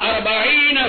40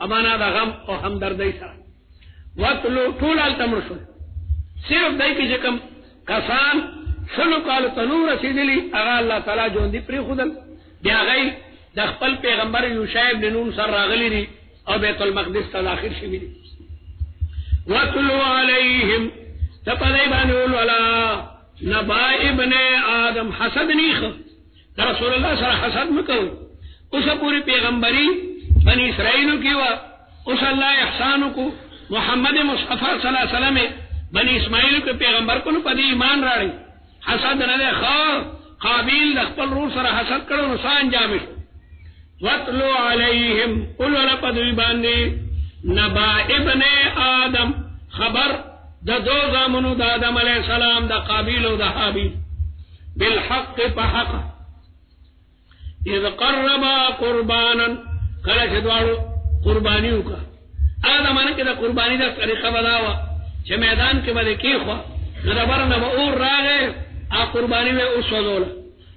امانا دا غم او همدردی سره وتلو ټول التمر شو صرف دای کی چې کوم کسان شلو کال تنور رسیدلی هغه الله تعالی جون دی پری خودل بیا غي د خپل پیغمبر یوشع ابن نون سره راغلی دي او بیت المقدس ته داخل شوی دي وتلو علیهم تپدای باندې ولا نبا ابن آدم حسد نیخ رسول الله سره حسد مکو اوسه پوری پیغمبري بنی اسرائیل کی وا اوس الله احسان کو محمد مصطفی صلی الله علیه وسلم بنی اسماعیل کے پیغمبر کو پدی ایمان راړي حسد نه خو قابیل خپل روح سره حسد کړو نو سان جامش وتلو علیہم قل لقد باندې نبا ابن آدم خبر د دو زامنو د آدم علیہ السلام د قابیل او د حابیل بالحق فحق اذ قربا قربانا کله چې دوړو قربانیو کا آدم ان کې د قربانی د طریقه بداوه چې میدان کې باندې کیخوا نو برنه به اور راغې ا قربانی به اوسولول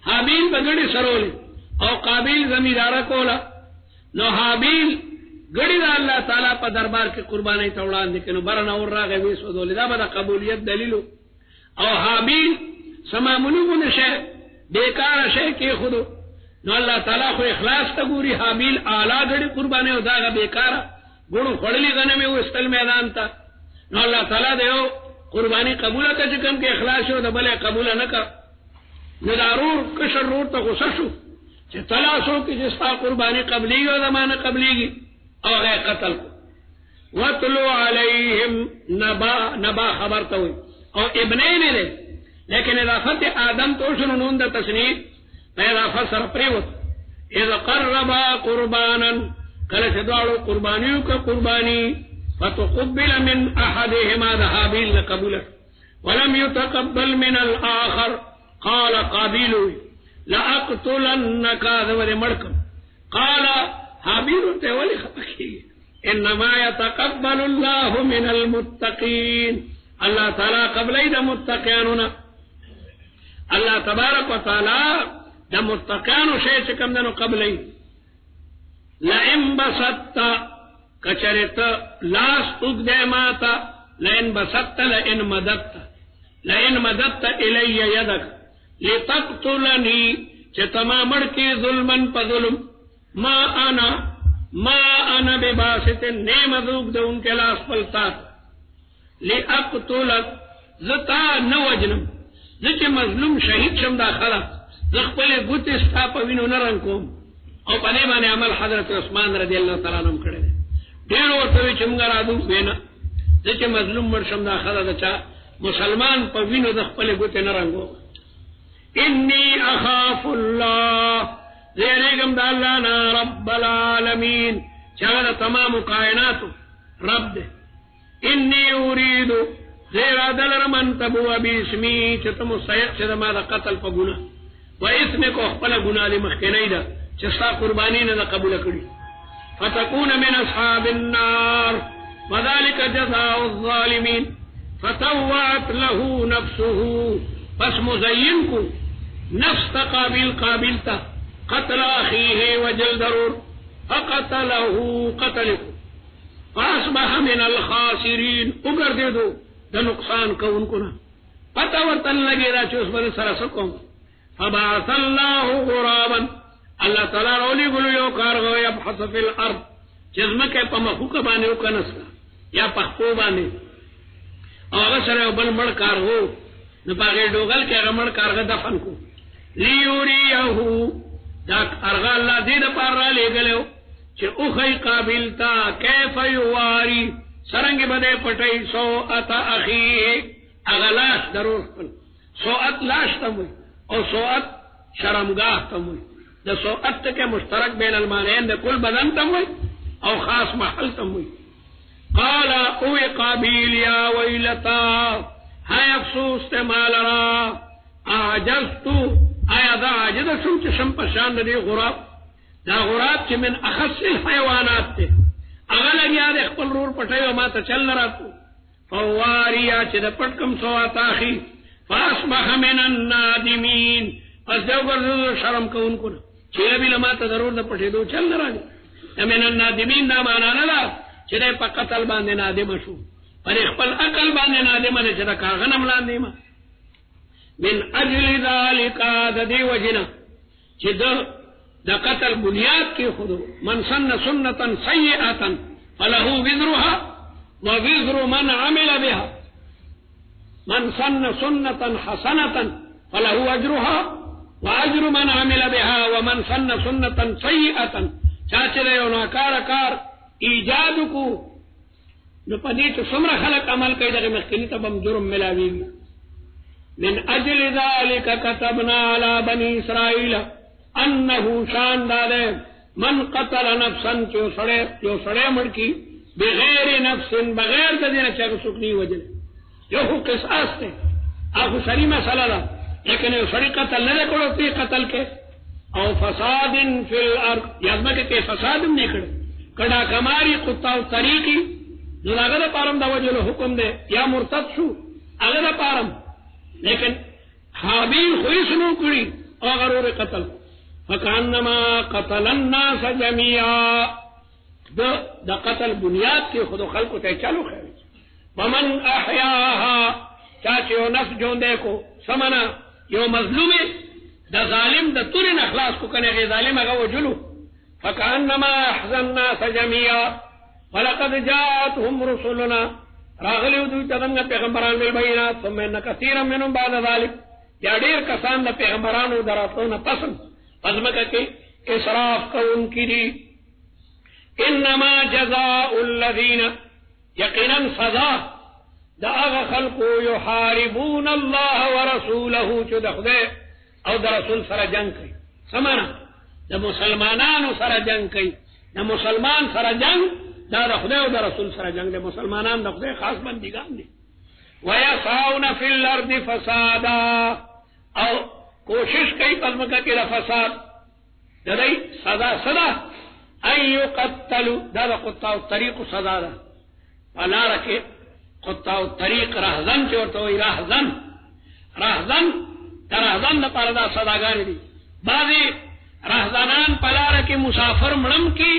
حابیل بغړي سرول او قابیل زمیدار کولا نو حابیل غړي د الله تعالی په دربار کې قربانی ته وړاندې کینو برنه اور راغې وې سودول دا به قبولیت دلیل او حابیل سمامونو نشه بیکار شي کې خود نو الله تعالی خو اخلاص ته ګوري حابیل اعلی غړي قربانی او دا بیکار ګړو خړلې غنمه وستل میدان ته نو الله تعالی دیو قربانی قبول کړه کوم کې اخلاص او د بل قبول نه کا نو ضرور کشر رور ته غوسه شو چې تلاسو کې جستا قربانی قبلی او زمانه قبلیږي او غیر قتل وتلو علیہم نبا خبر ته وي او ابنین له لیکن اضافت آدم تو شنو نون د تسنیف اضافه سره پریوت اذا قربا قربانا کله چې دوړو قربانیو کا قربانی فتقبل من احدهما ذهابيل قبوله ولم يتقبل من الاخر قال قابيل لاقتلنك ذو مركم قال حابيل تولي خفكي انما يتقبل الله من المتقين الله تعالى قبل ايد متقيننا الله تبارك وتعالى ده متقين شيء كم دنو قبل ايد لئن بسطت کچرت لاس اگدے ماتا لئن بسطت لئن مددت الی یدک لتقتلنی چتما مڑکی ظلمن پا ظلم ما انا بباسط نیم ذوق دے ان کے لاس پلتا لأقتلک زتا نوجنم زچ مظلوم شہید شم دا خلا زخپل گوت استا پوینو نرنکوم او پنے بانے عمل حضرت عثمان رضی اللہ تعالیٰ عنہ کڑے دے ډیر ورته چې موږ راځو وینا چې مظلوم مرشم دا خلا دچا مسلمان په وینو د خپل ګوت نه رنګو انی اخاف الله زیرګم د الله نه رب العالمین چې هغه تمام کائنات رب دې انی اريد زیر دلر من تبو باسمی چې تم سید چې ما د قتل په ګناه و اسم کو خپل ګناه دې مخکې نه ده چې ستا قربانی نه قبول کړي فتكون من أصحاب النار وذلك جزاء الظالمين فتوعت له نفسه پس مزینکو نفس قابلتا قتل أخيه وجل ضرور فقتله قتلكو فأصبح من الخاسرين اگرددو دا نقصان کونکونا پتا ورطن لگی دا چوس بر سرسکم فبعث الله غرابا اللہ تعالی رولی گلو یو کارغو یبحث فی الارض چزمکے پا مخوک بانے او کنسلا یا پخپو بانے او اغسر او بل مڑ کارغو نپاگے ڈوگل کے اغا مڑ کارغ دفن کو لیوریہو دا ارغا اللہ دید پار را لے گلے چه اخی قابلتا کیف یواری سرنگ بدے پٹی سوءت اخیه اغلاش ضرور کن سوءت لاش تموی او سوءت شرمگاہ تموی دا سوءت کے مشترک بین المانین دا کل بدن تموی او خاص محل تموی قال اوی قابیل یا ویلتا ہائی افسوس تے مالرا آجزتو آیا دا عاجد شم چشم پشان دی غراب دا غراب چی من اخص الحیوانات تے اغلق یاد اخپل رور پٹھائیو ما تا چل راتو فواریا چی دا پٹکم سوات آخی فاسبح من النادمین پس دیو گردو شرم کون کنا چیلہ بھی لما تا ضرور دا پٹھے دو چل نرانی من النادمین دا معنا نه ده چې دی په قتل باندې نادمه شو، پر خپل عقل باندې نادمه ده چې د کاغنم لاندې ما. من اجل ذالک، د دې وجنه چې د قتل بنیاد کې خودو من سن سنتا سیئتا فله وزرها ووزر من عمل بها، من سن سنة حسنة فله أجرها وأجر من عمل بها، ومن سن سنة سيئة چاچه ده یو ناکار کار ایجاد کو نو پدې ته څومره خلق عمل کوي دغه مخکنی ته بم جرم ملاوي. من اجل ذلك كتبنا على بني اسرائيل انه شان داده من قتل نفسا جو سړی مړ کی بغیر نفس، بغیر د دې نه چې څوک نه وجل، یو خو قصاص ته هغه سړی مسله ده، لیکن یو سړی قتل نه کړو ته قتل کې او فساد فی الارض، یادمه کې فساد نه کړ کډا کماری قطع طریقی نو هغه د پارم د وجل حکم دی یا مرتد شو هغه د پارم، لیکن حابیل خو یې شنو کړی او غرور قتل فکانما قتل الناس جميعا، د قتل بنیاد کې خود خلکو ته چالو خیر. ومن احیاها، چاچه یو نفس جوندے کو سمنا یو مظلوم د ظالم د تورن اخلاص کو کنه غی ظالم هغه وجلو فکانما احزن الناس جميعا ولقد جاءتهم رسلنا، راغلیو دوی ته څنګه پیغمبران بالبينات ثم ان كثيرا منهم بعد ذلك، یا ډیر کسان د پیغمبرانو دراتونه پسند پزمکه کې اسراف کوونکي دي. انما جزاء الذين، یقینا سزا دا هغه خلقو یحاربون الله ورسوله چې د خدای او د رسول سره جنگ کوي، سمانا د مسلمانانو سره جنگ کوي، د مسلمان سره جنگ دا د خدای او د رسول سره جنگ دی، مسلمانان د خدای خاص بندگان دي. ويسعون في الارض فسادا، او کوشش کوي په ځمکه کې د فساد، د دې سزا سزا ان يقتلوا، دا د قطاع الطريق سزا ده، پلار کې قطاع الطريق رهزن چې ورته وایي رهزن ترهزن لپاره دا سزاګانې دي. بعضې رهزنان پلار کې مسافر مړم کی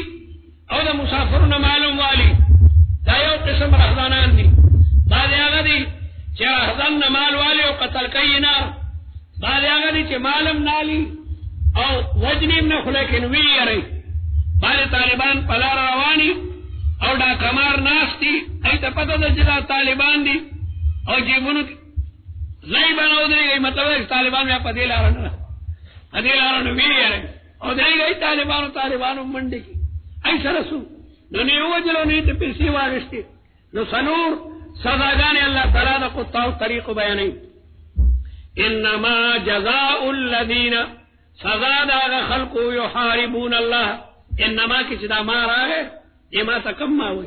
او د مسافرونو معلوم والی، دا یو قسم رهزنان دي. بعضې هغه دي چې رهزن نه مال والی او قتل کوي نه، بعضې هغه دي چې مالم نالي او وجنیم نه خو لیکن ویری. بعضې طالبان پلار رواني او دا کمار ناستی، ای ته پته ده چې دا طالبان دي او جیبونو ځای به نه ودرېږي، مطلب ده چې طالبان بیا په دې لاره نه په دې لاره نه ویری او درېږي طالبانو منډې کې ای سره سو نو نه یې ووجلو نه یې ته پیسې واخېستې. نو څلور سزاګانې الله تعالی د قطاع الطریقو بیانوي. انما جزاء الذین، سزا د هغه خلقو یحاربون الله، انما کې چې دا ما راغی اما تکم ما وی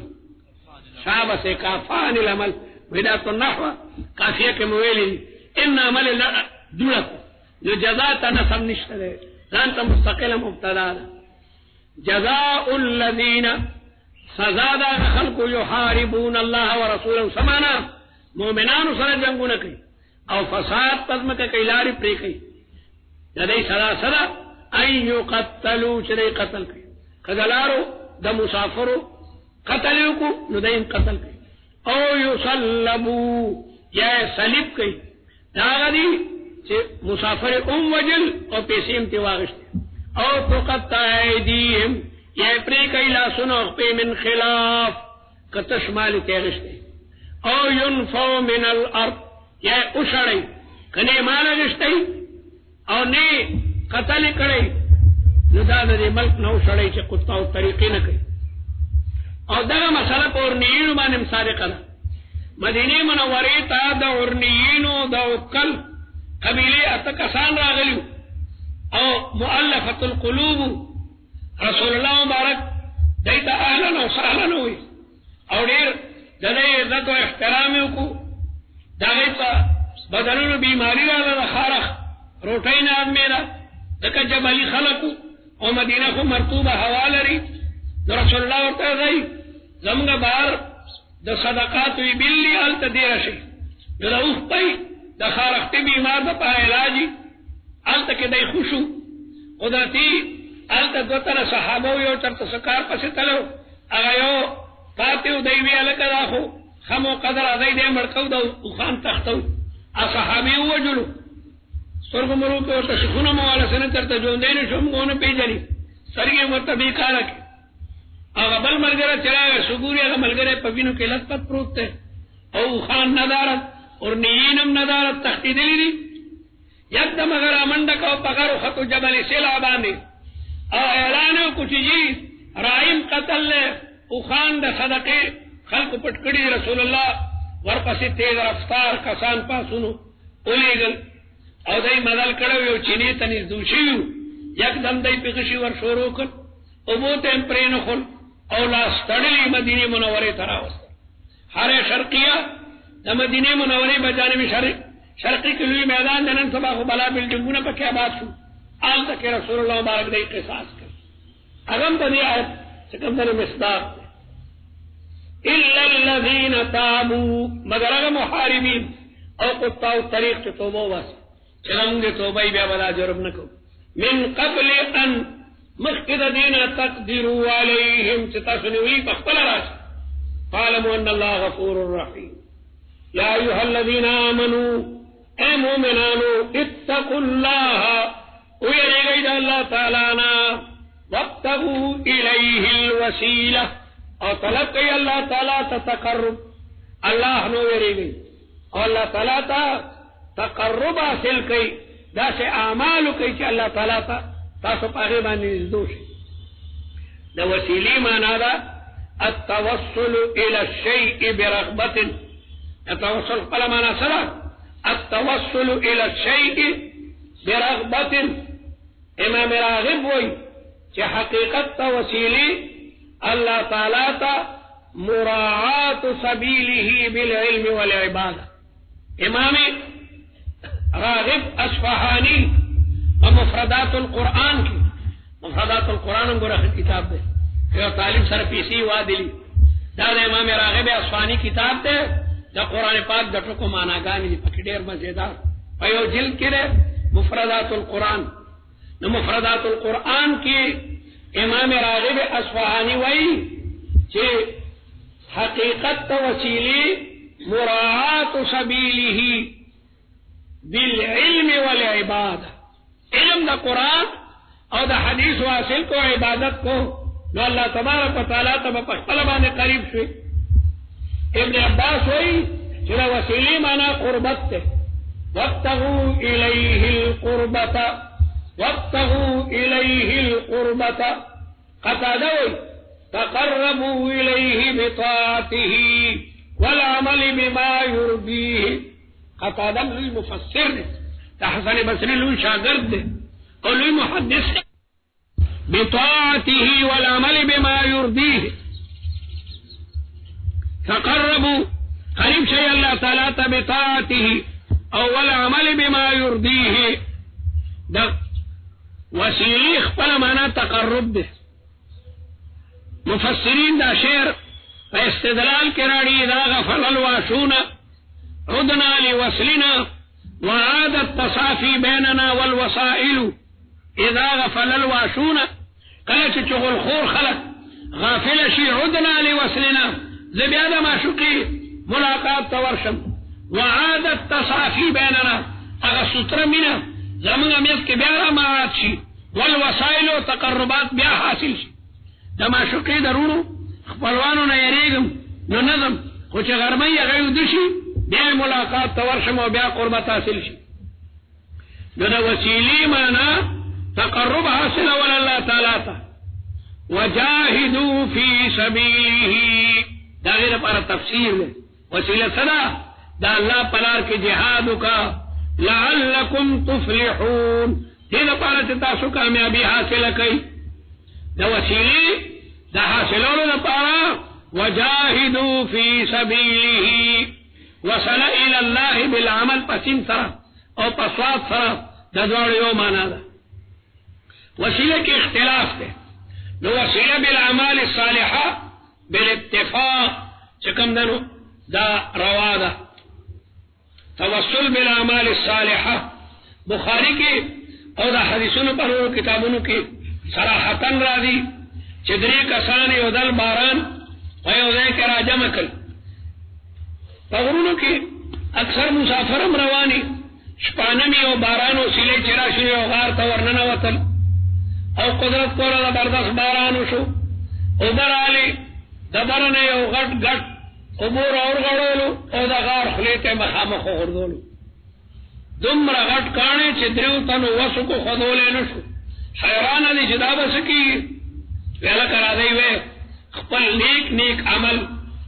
شابه سے کافان العمل بدات النحو کافیه کې مویلی ان عمل دولت نو جزاء تنسب نشته ده، ځان ته مستقله مبتدا ده. جزاء الذين، سزا دا خلق یحاربون الله ورسوله، سمانا مؤمنانو سره جنگونه کوي او فساد پزمکه کوي لارې پرې کوي، د دې سزا ان یقتلوا، چې قتل کوي کدلارو د مسافرو قتل کو نو دین قتل کوي او یصلبو یا صلیب کوي، دا غدي چې مسافر وجل او پیسې هم تی واغشته او تقطع ایدیهم یا پرې کوي لاسونو په من خلاف کته شمال تیغشته او ينفو من الارض یا اوشړی کنه مال غشته او نه قتل کړي نو دا د ملک نو شړی چې قطاع طریقې نه کوي. او دغه مسله په ورنیینو باندې صادقه ده. مدینه منورې ته د ورنیینو د وکل قبیله اته کسان راغلیو او مؤلفه القلوب، رسول الله مبارک دایته اهلا وسهلا وي او ډیر د دې عزت او احترام وکړو. دغه ته بدلونو بیماری راغله، خارخ روټۍ نه امېره دغه جبلي خلقو او مدینه خو مرطوبه هوا لري. رسول الله ورته وایي زموږ بهر د صدقات وی بلی الته دی راشي، د اوخ پي د خارختي بیمار د په علاجي الته کې دی خوشو قدرتي آلتا دوتنا صحابو یو چرت سکار پسی تلو اگا یو پاتیو دیوی علکا داخو خمو قدر ازای دی مرکو دا اخان تختو اصحابی وجلو سرگو مرو کے ورطا شخون موالا سنتر تا جوندین شمگون پیجنی سرگی مرتا بیکارک اگا بل ملگرہ چلاگا سگوری اگا ملگرہ پوینو کے لت پت پروت تے او خان ندارت اور نیینم ندارت تختی دلی دی یکدم اگر امندک او پکارو خطو جبل سیلا باندے او اعلانو کچھ جی رائم قتل لے او خان دا صدقے خلق پٹکڑی رسول اللہ ورپسی تیز رفتار کسان پاسونو اولی گل او دای مدل کڑو یو چینی تنیز دوشیو یکدم دای پکشی ور شورو کن او بوتیم پرینو خل او لاستڑلی مدینی منوری تراوست حر شرقیہ دا مدینی منوری بجانب شرقی کلوی میدان دنن سبا خو بلا بلڈنگونا پا کیا بات شو آل تک رسول اللہ مبارک دای قصاص کر اگم تا دی آیت چکم دن مصداق الا الذین تابوا مگر اگر محاربین او قطاو طریق چو توبو بس چلم دے توبائی بیا بلا جرم نکو من قبل ان مخد دین تقدروا علیہم چتا سنوی بخبل راس فعلموا ان اللہ غفور الرحیم یا ایوہ الذین آمنوا اے مومنانو اتقوا اللہ ویرگید اللہ تعالینا وابتغوا الیہ الوسیلہ اور طلب کئی اللہ تعالیٰ تا تقرب اللہ نو ویرگید اور اللہ تعالیٰ تا تقرب حاصل کئی دا سے اعمالو کئی چی اللہ تعالیٰ تا تاسو پاگے بانی نزدوش دا وسیلی مانا دا التوصل الى الشیء برغبت التوصل قل مانا سرا التوصل الى الشیء برغبت امام راغب وی چی حقیقت تا وسیلی اللہ تعالیٰ تا مراعات سبیلہ بالعلم والعبادہ امام راغب اصفہانی ومفردات القرآن کی مفردات القرآن ہم گرہ کتاب دے کہ طالب سر پیسی وادلی دا امام راغب اصفہانی کتاب دے دا قرآن پاک دٹو کو مانا گانی دی پکی دیر مزیدار پیو جلد کرے مفردات القرآن نو مفردات القرآن کی امام راغب اصفہانی وئی چھے حقیقت وسیلی مراعات سبیلہ بالعلم والعبادہ علم دا قرآن اور دا حدیث واصل کو عبادت کو نو اللہ تبارک و تعالیٰ تب پخلبان قریب شوئی ابن عباس ہوئی چرا وسیلی مانا قربت تے وابتغوا الیہ القربت وابتغوا الیہ القربت قطادوئی تقربوا الیہ بطاعته والعمل بما يرضيه قطادم لوی مفسر دے حسن بصری لوی شاگرد دے اور لوی محدث دے بطاعته والعمل بما يرضيه تقربوا قریب شئی اللہ تعالیٰ تا بطاعته او والعمل بما يرضيه دا وسیلی اخبر مانا تقرب دے مفسرین دا شعر استدلال کراڑی اذا غفل الواشون عدنا لوصلنا وعاد التصافي بيننا والوسائل اذا غفل الواشون قلت چغل خور خلق غافل شي عدنا لوصلنا زبیادہ ما شقی ملاقات تورشم وعاد التصافي بيننا اغا ستر منا زمان امیت کے بیارا معاد شي والوسائل و تقربات بیا حاصل شي دما شقی درونو خپلوانو نه یریګم نو نظم خو چې غرمۍ غیو دشي بیا ملاقات تورشم او بیا قربت حاصل شي نو دا وسیلی معنا تقرب حاصل ولا الله تعالی تا وجاهدوا في سبيله دا غیر پر تفسیر ہے وسیلہ صدا دا اللہ پلار کے جہاد کا لعلکم تفلحون تینا پارا تاسو کامیابی حاصل کئی دا وسیلی دا حاصلون دا پارا وجاہدوا فی سبیلہ وصل الى اللہ بالعمل پسین سرا او پسواد سرا دا دوار یو مانا دا وسیلہ کے اختلاف دے دو وسیلہ بالعمال الصالحہ بالاتفاق چکم دنو دا روا دا توسل بالعمال الصالحہ بخاری کی او دا حدیثون پر کتابونو کی صراحتن راضی چې درې کسان یو دل باران په یو ځای کې راجمع کړ. په غرونو کې اکثر مسافرم رواني شپانم یو باران وسیله چې راشي یو غار ته ورننوتل او قدرت کوله زبردست باران وشو او برالی د برنه یو غټ غټ عبور اورغړولو او د غار خولې ته مخامخ وغورځولو. دومره غټ کاڼي چې دریو تنو وسو کو خودولې نشو. حیران دي چې دا بس کېږي. ویله کرا دی وې خپل نیک عمل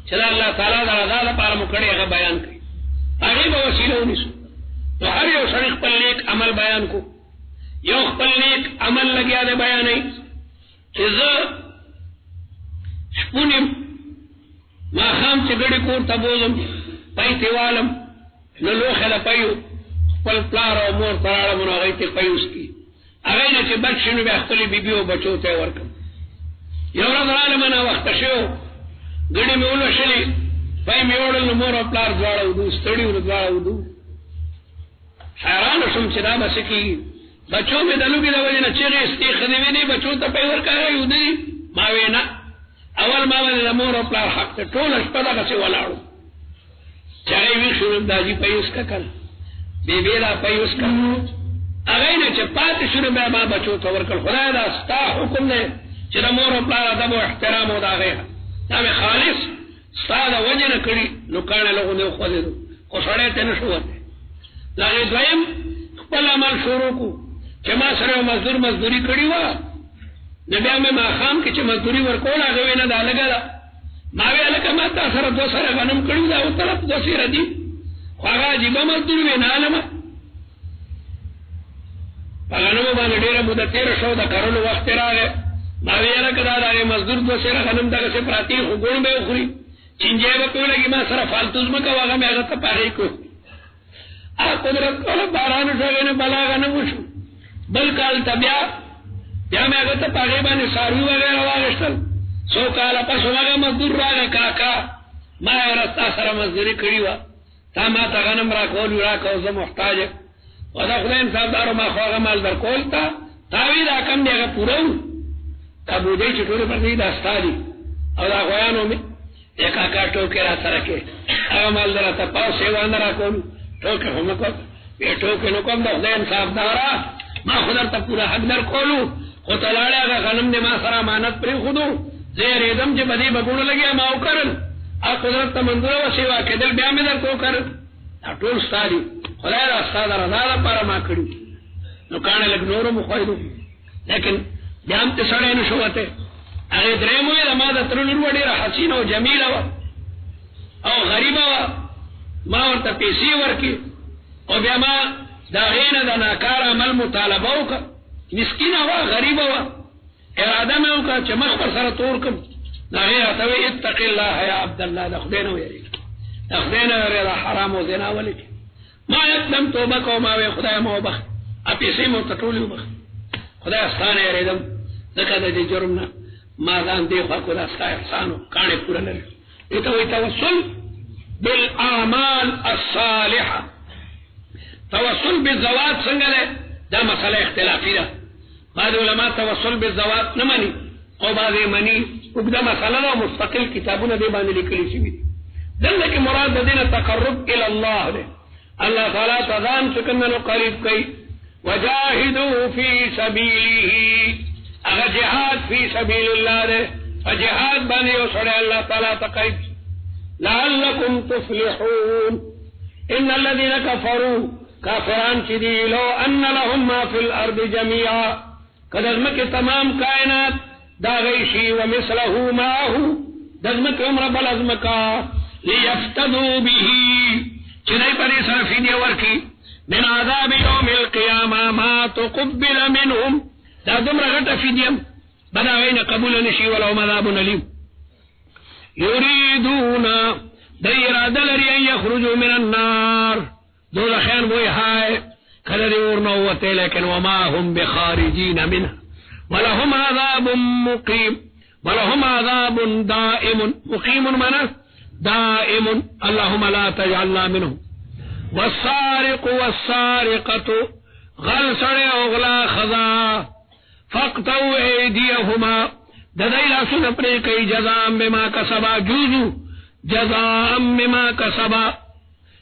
چې الله تعالی د رضا لپاره مو کړی هغه بیان کړي. هغه به وسیله ونیسو. نو هر یو سړی خپل نیک عمل بیان کو. یو خپل نیک عمل لګیا دی بیانوي چې زه شپونیم ماښام چې ګډې کور ته بوځم پیسې والم نو لوښه له پیو خپل پلار او مور ته راړم نو هغوی ته پیوس کړي. هغوی نه چې بچ شي نو بیا خپلې بیبي او بچو ته یې ورکړم. یو ورځ رالم ناوخته شوی ګډې مې ولوشلې پی مې وړل نو مور او پلار دواړه ودو ستړي ور دواړه ودو. حیرانه شوم چې دا به څه کېږي. بچو مې د لوږې د وجې نه چغې ایستې ښځې وینې بچو ته پی ورکوئ ودوي. ما وې نه اول ما باندې د مور او پلار حق ته ټوله شپه دغسې ولاړو چې هغې ویښ شو دا جي پی اوس که کنه بیبې دا پی اوس که هغې نه چې پاتې شو نو بیا ما بچو ته ورکړل. خدای دا ستا حکم دی چې د مور او پلار ادب او احترام او د هغې دا مې خالص ستا د وجې نه کړي نو کاڼی له غوندې وخوځېدو خو سړی ته نه شو وتی. د هغې دویم خپل عمل شروع کړو چې ما سره یو مزدوري کړې وه نو بیا مې ماښام کې چې مزدوري ورکول هغه ویې نه دا لږه ده. ما وې هلکه ما تا سره 2 سره غنم کړي دا او طرف 2 سره دي خو هغه عجیبه مزدوري وې نه علمه. په غنمو باندې ډېره موده تېره شوه د کرلو وخت یې راغی. ما وې هلکه دا د هغې مزدور 2 سره غنم دغسې پراته خو ګوڼ به یې وخوري چینجی به پرې ولګي. ما سره فالتو ځمکه وه هغه مې هغه ته پاغې کړو. قدرت کوله باران وشو هغې نه بلا غنم وشو. بل کال ته بیا مې هغه ته په هغې باندې څاروي وغیره واخېستل. څو کاله پس هغه مزدور راغی کاکا ما یې ورځ تا سره مزدوري کړې وه تا ما ته غنم راکول راکړه زه محتاج یم او دا خدای انصافدارو ما خو هغه مال درکول تا وی دا کم دی هغه پوره و دا بودۍ چې ټولې پر دې دا ستا دي او دا غویانو مې ای کاکا ټوکې را سره کې هغه مال در راته پاو سیوا نه راکولو ټوکې خو مه کوم ټوکې نه کوم د خدای انصافداره ما خو درته پوره حق درکولو خو ته لاړې هغه غنم دې ما سره امانت پرېښودو زه یېرېدم چې په دې به ګوڼه لګیا ما وکرل هغه قدرت ته منظوره وه سیوا کېدل بیا مې درته وکرل دا ټول ستا دي خدای دا ستا د رضا لپاره ما کړي. نو کاڼی لږ نور هم وخوېدو لیکن بیا هم ته سړی نه شو وتی. هغې درېیم ویله ما د تره لور وه ډېره حسینه او جمیله وه او غریبه وه ما ورته پیسې ورکړې او بیا ما د هغې نه د ناکار عمل مطالبه وکړه. مسکینه وه غریبه وه اراده مې وکړه چې مخ پر سره تور کړم. نو هغې راته وی اتق الله یا عبدالله د خدای نه ویرېږه د خدای نه ویرېږه حرام او زنا ولې کې. ما یکدم توبه کوم ما وی خدای ما وبخ پیسې مو ته ټولې وبخ خدای ستا نه یېرېدم ځکه د دې جرم نه ما ځان دې خوا کړو دا ستا احسان و کاڼې پوره لري. دې ته وایي توسل بالاعمال الصالحه. توسل بالزوات څنګه دی دا مسله اختلافي ده. بعض علما توسل بالزوات نه مني او بعض یې مني. اوږده مسله ده او مستقل کتابونه دې باندې لیکلي شوي دي. دلته کې مراد د دې نه تقرب الی الله دی. الله تعالی ته ځان چې کوم نو قریب کوي. وجاهدوا فی سبیله هغه جهاد فی سبیل الله دی. په جهاد باندې یو سړی الله تعالی ته قریب لعلکم تفلحون. ان الذین کفروا کافران چې دي لو ان لهم ما فی الارض جميعا که د ځمکې تمام کائنات دا غی شي ومثله معه د ځمکې عمره بله ځمکه لیفتدوا به چې دی په دې سره فدیه ورکړي من عذاب یوم القیامه ما تقبل منهم دا دومره غټه فدیه به د هغوی نه قبوله نه شي ولهم عذاب الیم. یریدون دی اراده لري ان یخرجوا من النار دوزخیان وی ہائے کله دی اور نو وته لیکن وما هم بخارجین منها ولهم عذاب مقیم ولهم عذاب دائم مقیم معنی دائم اللهم لا تجعلنا منهم. والسارق والسارقة غل سڑے اغلا خضا فاقطعوا ایدیهما ددای لاسونه پرې کوي جزاء بما کسبا جوزو جزاء بما کسبا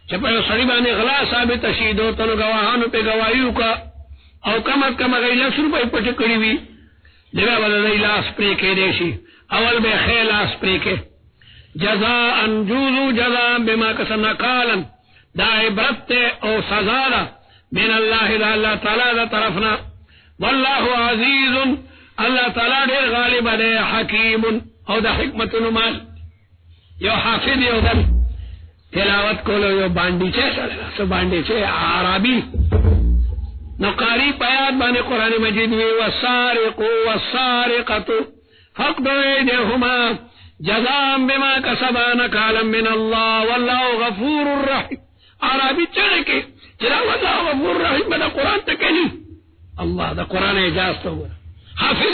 چې په سړي باندې غلا ثابت شي دوه تنو گواهانو په گواهیو کا او کم از کم غیلا سر په پټ کړی وي دغه ولې لاس پرې کې دی شي اول به خیل لاس پرې کې جزاء جوزو جزاء بما کسبنا قالا دا عبرت او سزا ده من الله دا الله تعالی دا طرفنا والله عزیز الله تعالی ډیر غالب دی حکیم او د حکمت نمال یو حافظ یو دل تلاوت کولو یو باندې چې سره باندې چې عربي نو قاری پیات باندې قران مجید وی والسارق والسارقه فاقطعوا ايديهما جزاء بما كسبا نكالا من الله والله غفور رحيم عربي چې کې چې والله غفور رحيم دا قران ته کوي الله دا قران اجازه وره حافظ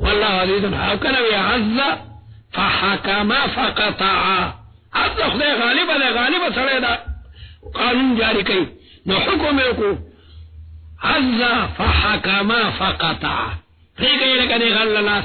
والله عزیز او کنه وی عز فحكم فقطع عز خدای غالب دی غالب سره دا قانون جاری کوي نو حکم وکړو عز فحكم فقطع هیڅ نه غل لاس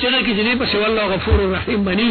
چې کې دې په والله غفور رحیم بني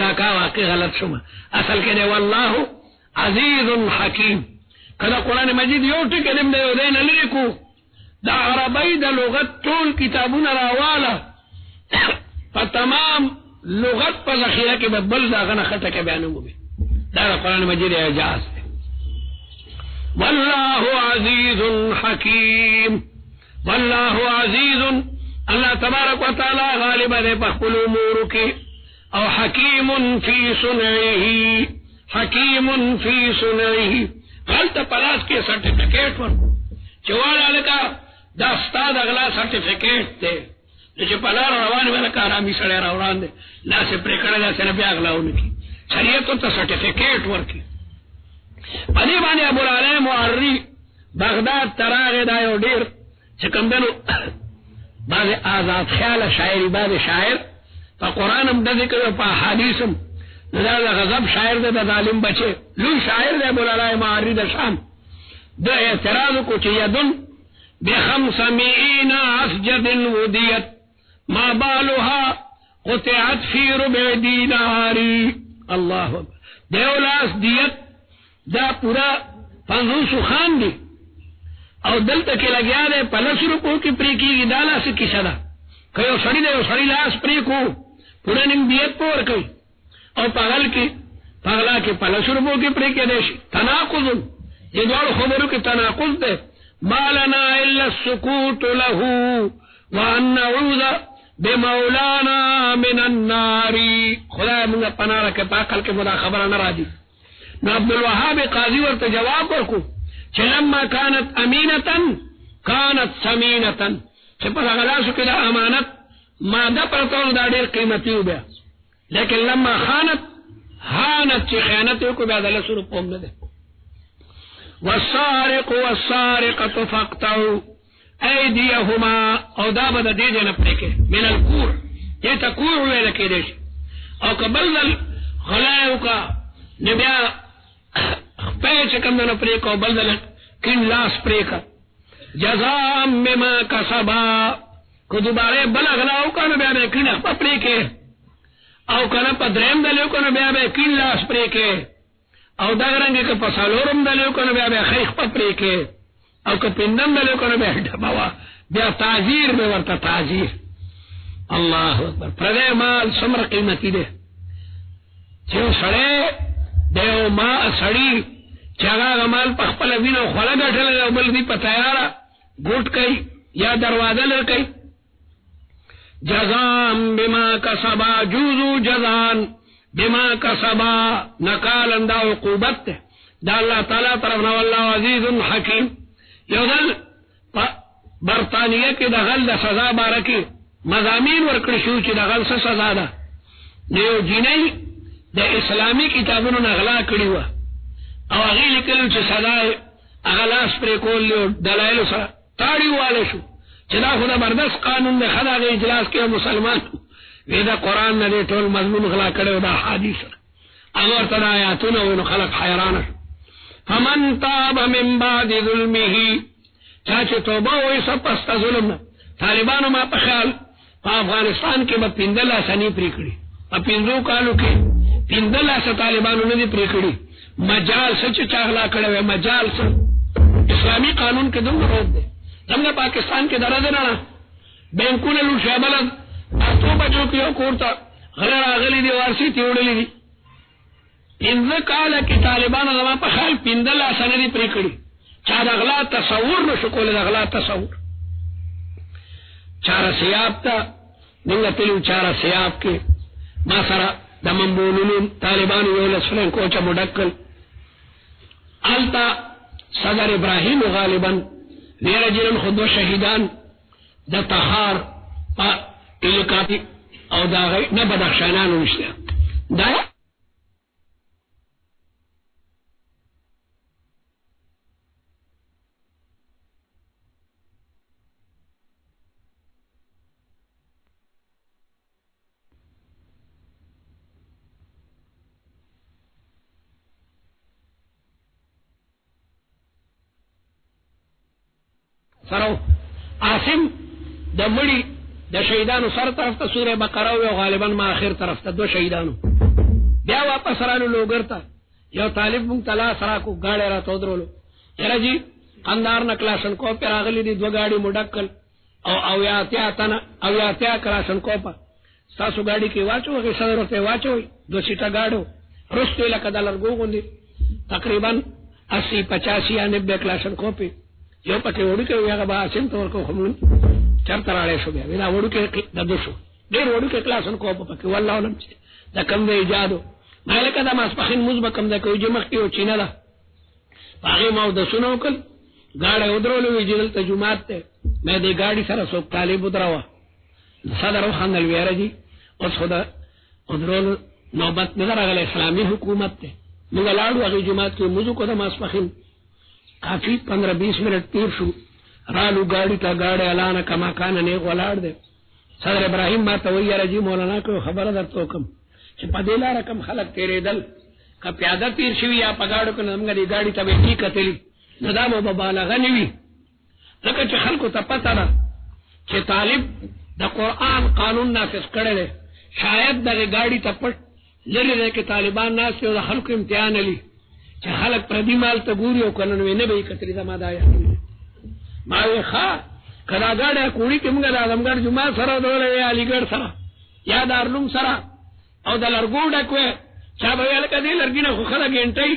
کاکا واقع غلط شوم اصل کې والله عزیز حکیم کله قران مجید یو ټکی دې نه ودین لیکو دا عربی د لغت ټول کتابونه راواله په تمام لغت په ذخیره کې بدل دا غنه خطه کې بیانوم دا قران مجید اعجاز دی والله عزیز حکیم والله عزیز الله تبارک وتعالى غالب دی په خپل امور کې او حکیم فی صنعه حکیم فی صنعه غلط پلاس کې سرټیفیکیټ ورکو چواله لکه دا استاد اغلا سرټیفیکیټ ته چې په لار روان ولا کارامي سره روان دي لا سه پرې کړه لا سره بیا اغلاونه کی شریعت ته سرټیفیکیټ ورکي باندې باندې ابو العلا معری بغداد تراغه دا یو ډیر چې کومدنو بعض آزاد خیال شاعری بعض شاعر په قران هم د ذکر په حدیث هم دا غضب شاعر د ظالم بچي لو شاعر د ابو العلا معری د شام د اعتراض کو چې یدن ب500 عسجد ودیت ما بالها قطعت في ربع دینار الله دیولاس دیت دا پورا 500 خان دی او دلته کې لګیا دی په 100 روپو کې پرې کېږي دا لاس کې شدا کيو سړی دی سړی لاس پرې کو پورا نیم دیت پور کوي او پاگل کې پاگلا کې په 100 روپو کې پرې کې دی تناقض یہ دوار خبرو کې تناقض ده ما لنا الا السكوت له وان نعوذ بمولانا من النار خدای موږ پناه کې پاکل کې مدا خبره نه راځي نو عبد الوهاب قاضي ورته جواب ورکو چې لما كانت امينه كانت ثمينه چې په غلاسو کې د امانت ماده پرتون دا ډېر قیمتي وبیا لیکن لما خانت هانت چې خیانت کو بیا د لسو په نه ده والسارق والسارقه فاقطعوا ايديهما او دا بد دې نه پکې من الكوع ته تکوع ویل کېږي او قبل غلاو کا نبیا پېچ کوم نه پرې کو بلدل کین لاس پرې کا جزاء بما کسبا کو دوباره بل غلاو کا نبیا به کین پرې کې او کنه په دریم دلو کو نبیا به کین لاس پرې کې او دا رنګ کې په سالورم دلو کو نبیا به خیخ پرې کې او که پندم دلو کو نبیا ډبوا بیا تعذير به ورته تعذير الله اکبر پردې مال څومره قیمتي ده چې سړی دیو ما سړی چې هغه مال په خپل وینو خوله غټل او بل دی په تیارا ګوټ کوي یا دروازه لر کوي جزاء بما کسبا جوزو جزاء بما کسبا نکالا دا عقوبت دا الله تعالی طرفنا والله عزیز حکیم یو ځل برطانیه کې د غل د سزا بارکه مضامین ورکړ شو چې د غل څه سزا ده یو جنۍ د اسلامي کتابونو نغلا کړی و او هغه لیکل چې سزا اغلاس پر کول له دلایل سره تاړي والے شو چې دا خدای برداشت قانون نه خدای اجلاس کې مسلمان ودا قران نه ټول مضمون غلا کړو دا حدیث هغه ورته آیاتونه ونو خلق حیران فمن تاب من بعد ظلمه چاچه توبه ویسا پست ظلمنا طالبانو ما په خیال په افغانستان کې به 15 سنې پریکړي په 15 کالو کې 15 طالبانو نه دي پریکړي مجال سچ چاغلا کړو مجال سره اسلامی قانون کې دومره روز دی زموږ پاکستان کې درځ نه بینکونه لو شامل تاسو بچو کې یو کوړه غلر اغلی دی ورسي تیوړلې دي 15 کال کې طالبانو زما په خیال 15 سنې دي پریکړي چا د غلا تصور نشو کولای د غلا تصور چار سیاب تا منگا تلیو چار سیاب کے ما سرا دا منبولونو طالبانو یو لسفلن کوچا مدکل آلتا صدر ابراہیم غالبا ویر جنن خود و شہیدان دا تخار پا الکاتی او دا غی نبدخشانانو نشتا دا سرو عاصم د مړي د شهیدانو سر طرف ته سوره بقره او غالبا ما اخر طرف ته دو شهیدانو بیا واپس رالو لوګرتا یو طالب مونږ تلا سرا کو گاڑی را تو درولو چر جی اندار نکلاشن کو پر اغلی دي دو گاڑی مډکل او یا تیا کراشن کو په تاسو گاڑی کې واچو هغه سره ته واچو دو سیټه گاډو رستو لکه دلر ګوغوندي تقریبا 80 85 یا 90 کلاشن کو په یو پکې وړو کې یو هغه باسم تور کو خمن چرته راړې شو بیا وینا وړو کې د دوشو ډېر وړو کې کلاسن کو په کې والله علم چې دا کم دی ایجادو مالک دا ماسپخین مزب کم دا کوي جمع کې او چینه دا هغه مو د سونو کل گاڑی ودرولو وی جدل ته جمعات ته مې دې گاڑی سره څوک طالب ودراوه صدر خان الویره جی اوس خدا ودرولو نوبت نه راغله اسلامي حکومت ته موږ لاړو هغه جمعات کې موږ کو د ماسپخین کافی 15-20 منٹ تیر شو رالو گاڑی تا گاڑی الانا کما کانا نیغ ولاړ دے صدر ابراہیم ما توی رجی مولانا کو خبر در تو کم چھ پا دیلا رکم خلق تیرے دل کا پیادہ تیر شوی یا پا گاڑو کنمگا دی گاڑی تا بیٹی کتلی ندامو ببالغا نوی لکا چھ خلقو تا پتا نا چھ طالب دا قرآن قانون نافذ کردے شاید دا گاڑی تا پٹ لری دے کہ طالبان ناس تے دا خلق امتحان لی چه خلق پردی مال تا گوری او کننوی نبی کتری دا ما دایا ماوی خواه کدا گاڑا کوڑی کمگا دا دمگر جمعہ سرا دولے علی گڑ سرا یا دارلوم سرا او دا لرگو ڈکوے چا بوی لکا دی لرگینا خو خدا گینٹای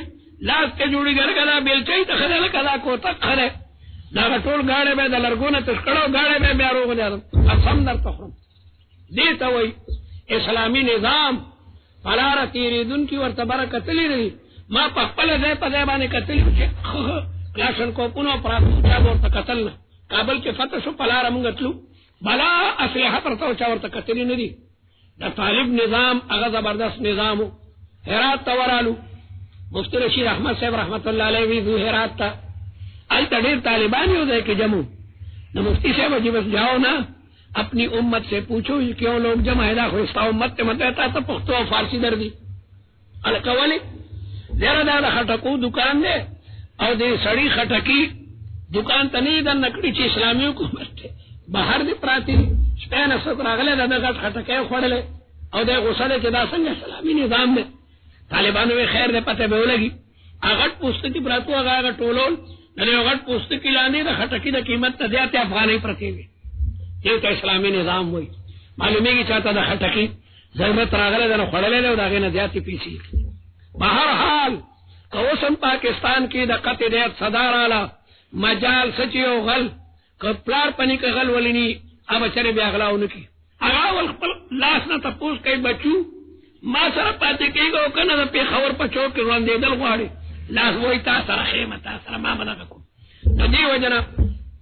لاس کے جوڑی گر کدا بیلچای تا خدا لکا دا کوتک خدا دا طول گاڑے بے دا لرگونا تشکڑو گاڑے بے بیاروغ جارم قسم در تخرم دیتا وی اسلامی نظام پلارا تیری دن کی ورطبارا کتلی رہی ما پخپل دے پدے بانے قتل کلاشن کو پنو پراتو چا ورته قتل نه کابل کې فتح شو پلار موږ تلو بلا اسلحه پرته چا ورته قتل نه دي دا طالب نظام هغه زبردست نظامو هرات تورالو مفتی رشید احمد صاحب رحمت الله علیه وی ذو هرات تا ال تډیر طالبان یو ځای کې جمع نو مفتی صاحب جی بس جاؤ نا اپنی امت سے پوچھو کیوں لوگ جمع ہے دا خو استا امت ته مته تا ته پښتو او فارسی دردي الکوالی زیرا دا خټکو دکان دے او دے سڑی خټکی دکان تنی دا نکڑی چی اسلامی حکومت تے بہر دی پراتی شپین اسد راغلے دا غٹ خټکی خوڑلے او دے غصہ چی دا سنگ اسلامی نظام دے طالبانو میں خیر دے پتے بے لگی اغٹ پوستکی پراتو اغا ٹولول نلے اغٹ پوستکی لاندی دا خټکی دا قیمت تا دیاتے افغانی پرتی ہوئی یہ تا اسلامی نظام ہوئی معلومی کی چاہتا دا خټکی ضرورت راغلے دا خوڑلے دا غینا دیاتی پیسی بہرحال کوسم پاکستان کی دا قطع دیت صدار آلا مجال سچی او غل کپلار پنی کا غل ولینی اب چرے بیا غلاو نکی اغاول لاس نا تپوس کئی بچو ما سر پاتے کئی گو کنا دا پی خور پچو کی روندے دل غواری لاس وی تا سر خیمہ تا سر ما منا کن ندی وجنا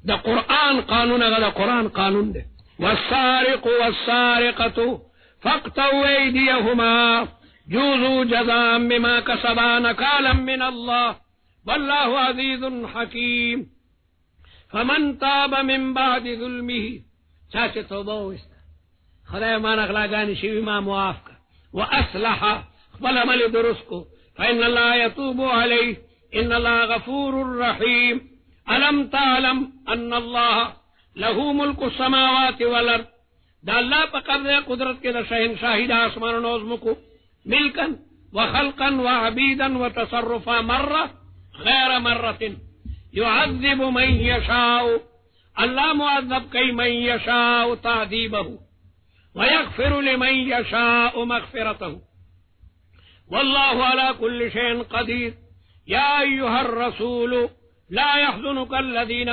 دا قرآن قانون اگا دا قرآن قانون دے والسارق والسارقتو فاقتو ایدیہما جوزوا جزاء بما كسبا نكالا من الله والله عزيز حكيم فمن تاب من بعد ظلمه چاچه توبه وست خدای مان اخلاقانی شوی ما معاف کا واصلح قبل عمل درست کو فإن الله يتوب عليه ان الله غفور رحیم الم تعلم ان الله له ملک السماوات والارض دا اللہ پا قبض قدرت کے دا شہنشاہی دا آسمان و نوزم کو ملکن وخلقا وعبیدا وتصرفا مرہ غیر مرت يعذب من يشاء اللہ معذب کئی من يشاء تعذیبہ ويغفر لمن يشاء مغفرته والله على كل شيء قدير يا أيها الرسول لا يحزنك الذين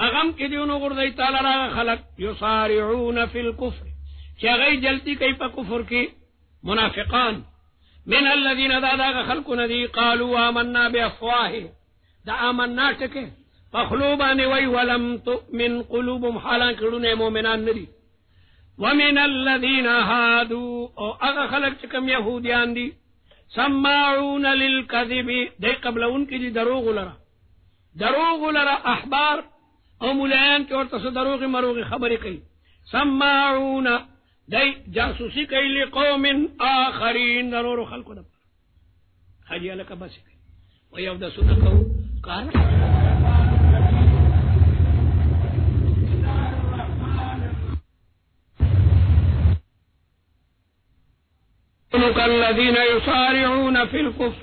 اغم کی دیونو غردی تعالی را خلق یصارعون فی الكفر چاگئی جلتی کئی پا کفر کی منافقان من الذین دا خلق ندی قالوا آمنا بافواہ دا آمنا چکے فخلوبانی وی ولم تؤمن قلوبهم حالان کردون مومنان ندی ومن الذین هادو او اغا خلق چکم یہودیان دی سماعون للکذب دی قبل ان کی دی دروغ لرا احبار او ملائن کے اور تصدروغ مروغ خبری کئی سماعون دی جاسوسی کئی لقوم آخرین ضرور خلقو دپا حجی علاقہ باسی کئی ویو دا سنکو کارا الذين يصارعون في الكفر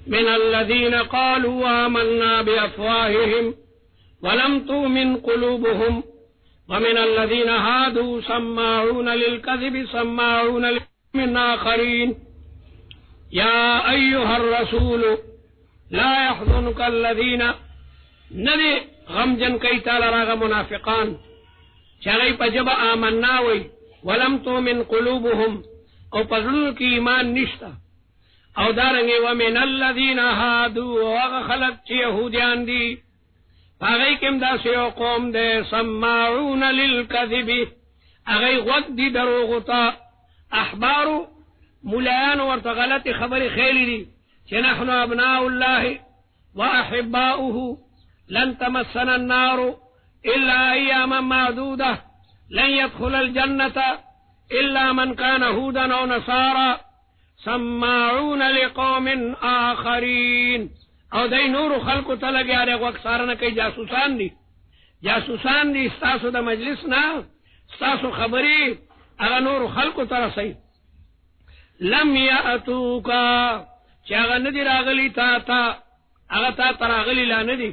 من الذين قالوا آمنا بأفواههم ولم تؤمن قلوبهم ومن الذين هادوا سماعون للكذب سماعون لقوم آخرين يا أيها الرسول لا يحزنك الذين ندي غمجن كي تالا منافقان شغي پجب آمنا وي ولم تؤمن قلوبهم او پزلو کی ایمان نشتا او دارنگی ومن الذین هادو وغا خلق چی یہودیان دی اغی کم دا سیو قوم دے سماعون للکذبی اغی غد دی دروغتا احبارو ملایان ورطا غلط خبر خیلی دی چی نحن ابناء اللہ واحباؤه لن تمسنا النار الا ایاما معدودہ لن يدخل الجنة إلا من كان هودا أو نصارى سماعون لقوم آخرين او دای نور خلق تلگی آره وکسارنا کئی جاسوسان دی استاسو دا مجلس نا استاسو خبری اگا نور خلق ترسی لم یأتوکا چی اگا ندی راغلی تا اگا تا تراغلی لا ندی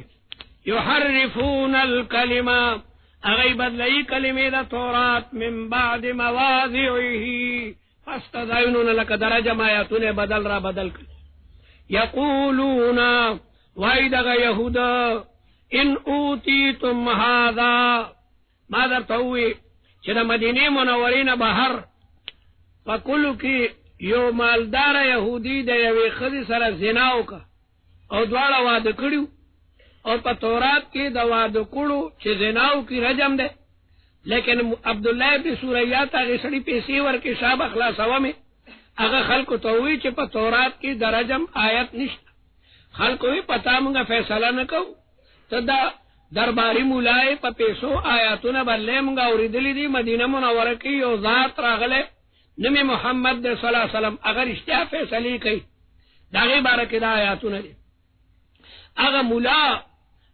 یحرفون الکلمہ اغی بدلئی کلمی دا تورات من بعد مواضعه فاستدعونون لک درجہ آیاتون بدل کر یقولون وائدغ یہودا ان اوتیتم هذا ما در تووی چی دا مدینی منورین بہر فکلو کی یو مالدار یہودی دا یوی خدی سر زناو کا او دوارا واد کریو اور پا تورات کی دواد کڑو چی زناو کی رجم دے لیکن عبداللہ ابن سوریات آگے سڑی پیسی ور کی شاب اخلاصوا میں اگر خلق تووی چی پا تورات کی درجم آیت نشتا خلقوی پتا منگا فیصلہ نکو تا دا درباری مولائے پا پیسو آیاتون بلے منگا اوریدلی دی مدینہ منورکی یو ذات راغلے نمی محمد صلی اللہ علیہ وسلم اگر اشتیا فیصلی کئی داغی بارکی دا آیاتون دی اگر مولا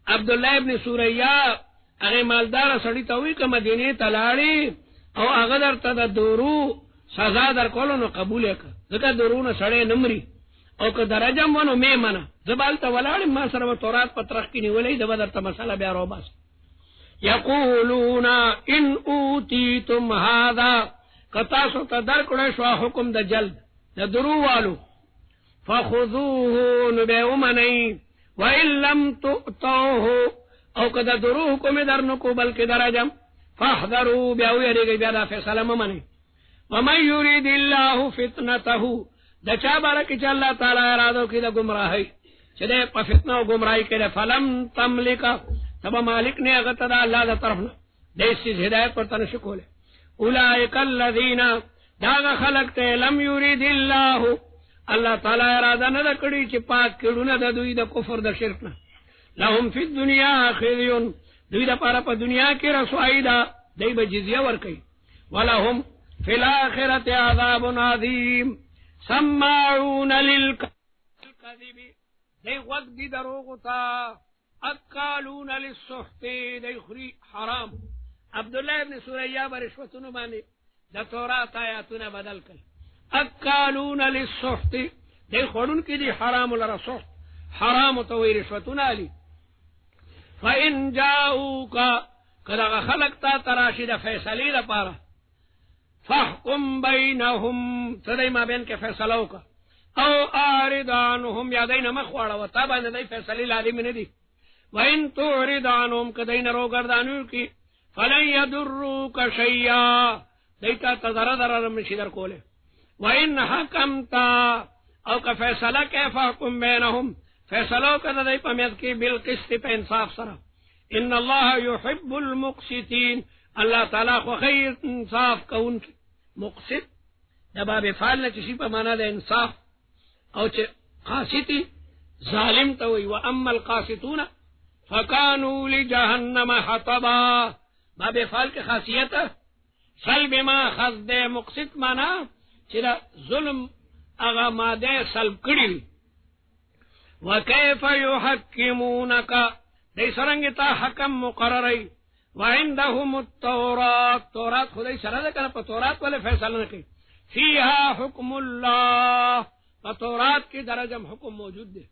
عبداللہ ابن سوریہ اگر مالدار سڑی تاوی که مدینه تلاڑی او اگر در تا دورو سزا در کولو نو قبوله که ذکر درو نو سڑی نمری او که درجم ونو میمنا زبال تا ولاڑی ما سر و تورات پترخ کی نیولی دبا در تا مسئلہ بیا رو باس یقولون ان اوتیتم هذا کتاسو تا در کڑشوا حکم دا جلد دا درو والو فخذوه نبی امنی وَإِن لَّمْ تُؤْتَوْهُ او کدا درو حکم در نکو بلکہ درجم فاحذروا بیاو یریگی بیادا فیصلہ ممنی ومن یرید اللہ فتنته دا چا بارکی چا اللہ تعالی ارادو کی دا گمراہی چدے پا فتنہ و گمراہی کے لئے فلم تملکا تبا مالک نے اغتا دا اللہ دا طرفنا دے اس چیز ہدایت پر تنشکو لے اولئک الذین داغا خلقتے لم یرید اللہ اللہ تعالی ارادہ نہ کڑی چ پاک کڑو نہ دوی دا کفر دا شرک نہ لهم فی الدنیا خزیون دوی دا پارا پا دنیا کی رسوائی دا دی با جزیہ ورکی ولهم فی الاخرت عذاب عظیم سماعون للکذب دی غوږ دی دروغو ته اکالون للسحت دی خوري حرام. عبدالله ابن سوریا به رشوتونو باندې د تورات آیاتونه بدل کړل. اکالون للسحت دی خوړونکي دي حرامو لره. سحت حرامو ته وایي رشوتونه علي. فإن جاءوک که دغه خلق تا تراشي د فیصلې لپاره فاحکم بینهم ته دی مابین کې فیصله وکړه او اعرض عنهم یا دی نه مخ واړوه تا باندې دی فیصلې لازمې نه دي. وإن تعرض عنهم که دی نه روګردانو کړي فلن یضروک شیئا دی تا ته ذره ذره نشي در کولی. وإن حکمت او که فیصله کې فاحکم بینهم فیصلو که دی په میت کې بالقسط په انصاف سره. ان الله يحب المقسطين الله تعالی خوښوي انصاف کوونکي. مقسط د باب فعل نه چې شي په معنا د انصاف او چې قاسطي ظالم ته وایي. واما القاسطون فكانوا لجهنم حطبا باب فعل کې خاصیت سلب ما خذ د مقسط معنا چې د ظلم هغه ماده سلب کړي وي. وكيف يحكمونك دی سرنګ تا حکم مقرری. وعندهم التورات تورات خدای سره ده کنه په تورات ولې فیصله نه کوي. فيها حكم الله په تورات کې درجم حکم موجود دی.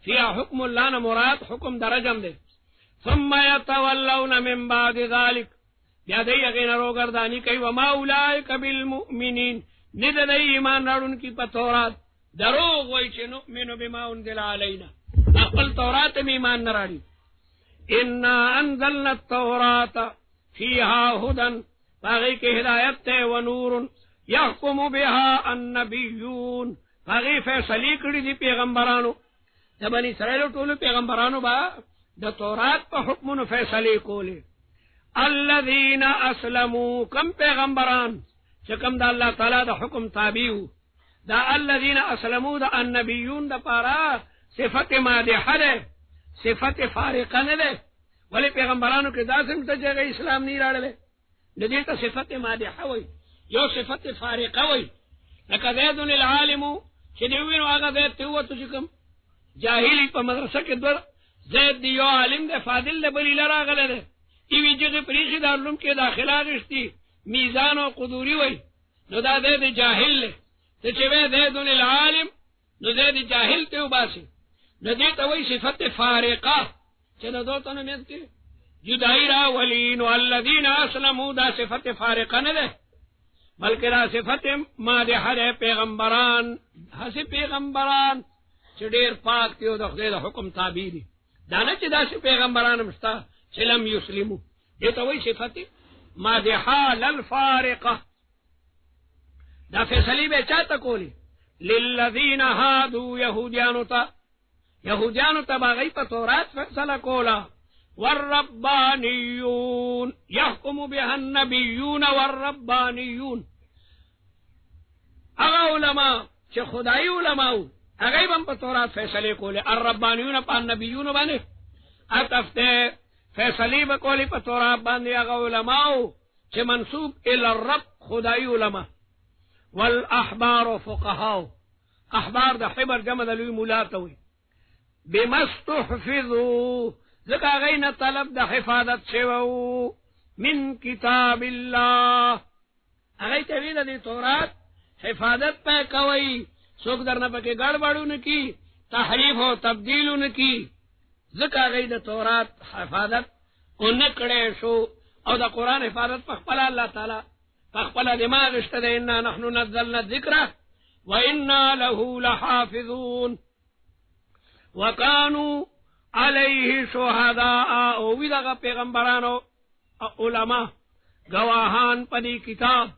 فيها حكم الله نه مراد حکم درجم دی. ثم يتولون من بعد ذلك بیا دی یقینا روګردانی کوي. وما اولئک بالمؤمنین نه د ایمان راړونکي په تورات دروغ وایي چې نؤمن بما انزل علينا خپل تورات می ایمان نه راړي. انا انزلنا التوراة فيها هدى باغی کے ہدایت تے ونور یحکم بها النبیون باغی فیصلی کړي دي پیغمبرانو د بنی اسرائیل ټول پیغمبرانو با د تورات په حکمونو فیصله کوله. الذين اسلموا کم پیغمبران چې کم د الله تعالی د حکم تابع دا الذين اسلموا د النبیون د پارا صفت مادحه ده صفت فارقه نه ده. ولی پیغمبرانو کې داسم ته چې اسلام نه راړل د دې ته صفت مادحه وي یو صفت فارقه وي. لکه زید العالم چې دی وینو هغه زید ته وته چې کوم جاهلی په مدرسه کې دور زید دی یو عالم دی فاضل دی بلی لراغله ده ایوی چې پریشي د علوم کې داخله غشتي میزان او قدوری وي نو دا زید جاهل له ته چې وې زید العالم نو زید جاهل ته وباسي. نو دې ته وایي صفت فارقه چې د دوه تنو مېز کې جدائی راولین والذین اسلموا دا صفت فارقه نه ده بلکې دا صفت مادحه ده. پیغمبران هسې پیغمبران چې ډېر پاک دي او د خدای د حکم تابع دي. دا نه چې داسې پیغمبران هم شته چې لم یسلموا. دې ته وایي صفت مادحه للفارقه. دا فیصلې به چا ته کولې؟ للذین هادوا یهودیانو ته باغی په تورات فیصله کوله. والربانیون یحکم بها النبیون والربانیون هغه علما چې خدای علماء هغه هم په تورات فیصله کوله. الربانیون په النبیون باندې اتفته فیصله وکولې په تورات باندې هغه علماء چې منسوب الی الرب خدای علما. والاحبار فقهاء احبار د حبر جمع د لوی مولا ته وي. بما استحفظوا ذکا غین طلب د حفاظت شوو من کتاب الله هغه ته ویل د تورات حفاظت په کوي څوک درنه پکې ګړبړونه کی تحریف او تبدیلونه کی ذکا غین د تورات حفاظت اون کړي شو او د قران حفاظت په خپل الله تعالی په خپل دماغ شته. ان نحن نزلنا الذکر وانا له لحافظون وكانوا عليه شهداء او ویدغه پیغمبرانو علماء گواهان پدی کتاب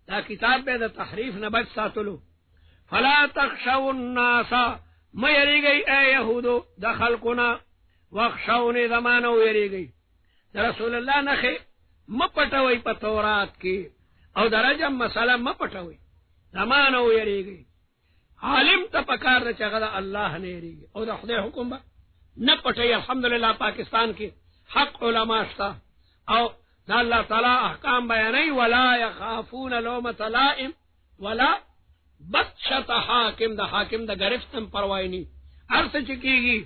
دا کتاب به د تحریف نه بچ ساتلو. فلا تخشوا الناس ما یریږي اے يهودو د خلقنا واخشوني زمانو یریږي رسول الله نخه مپټوي په تورات کې او درجه مسله مپټوي زمانو یریږي. عالم ته پکار چې هغه الله نه یریږي او د خدای حکم به نه پټي. الحمدلله پاکستان کې حق علما شته او د الله تعالی احکام بیانوي. ولا يخافون لومة لائم ولا بطشة حاکم د حاکم د گرفتم پروا نه. هر څه چې کېږي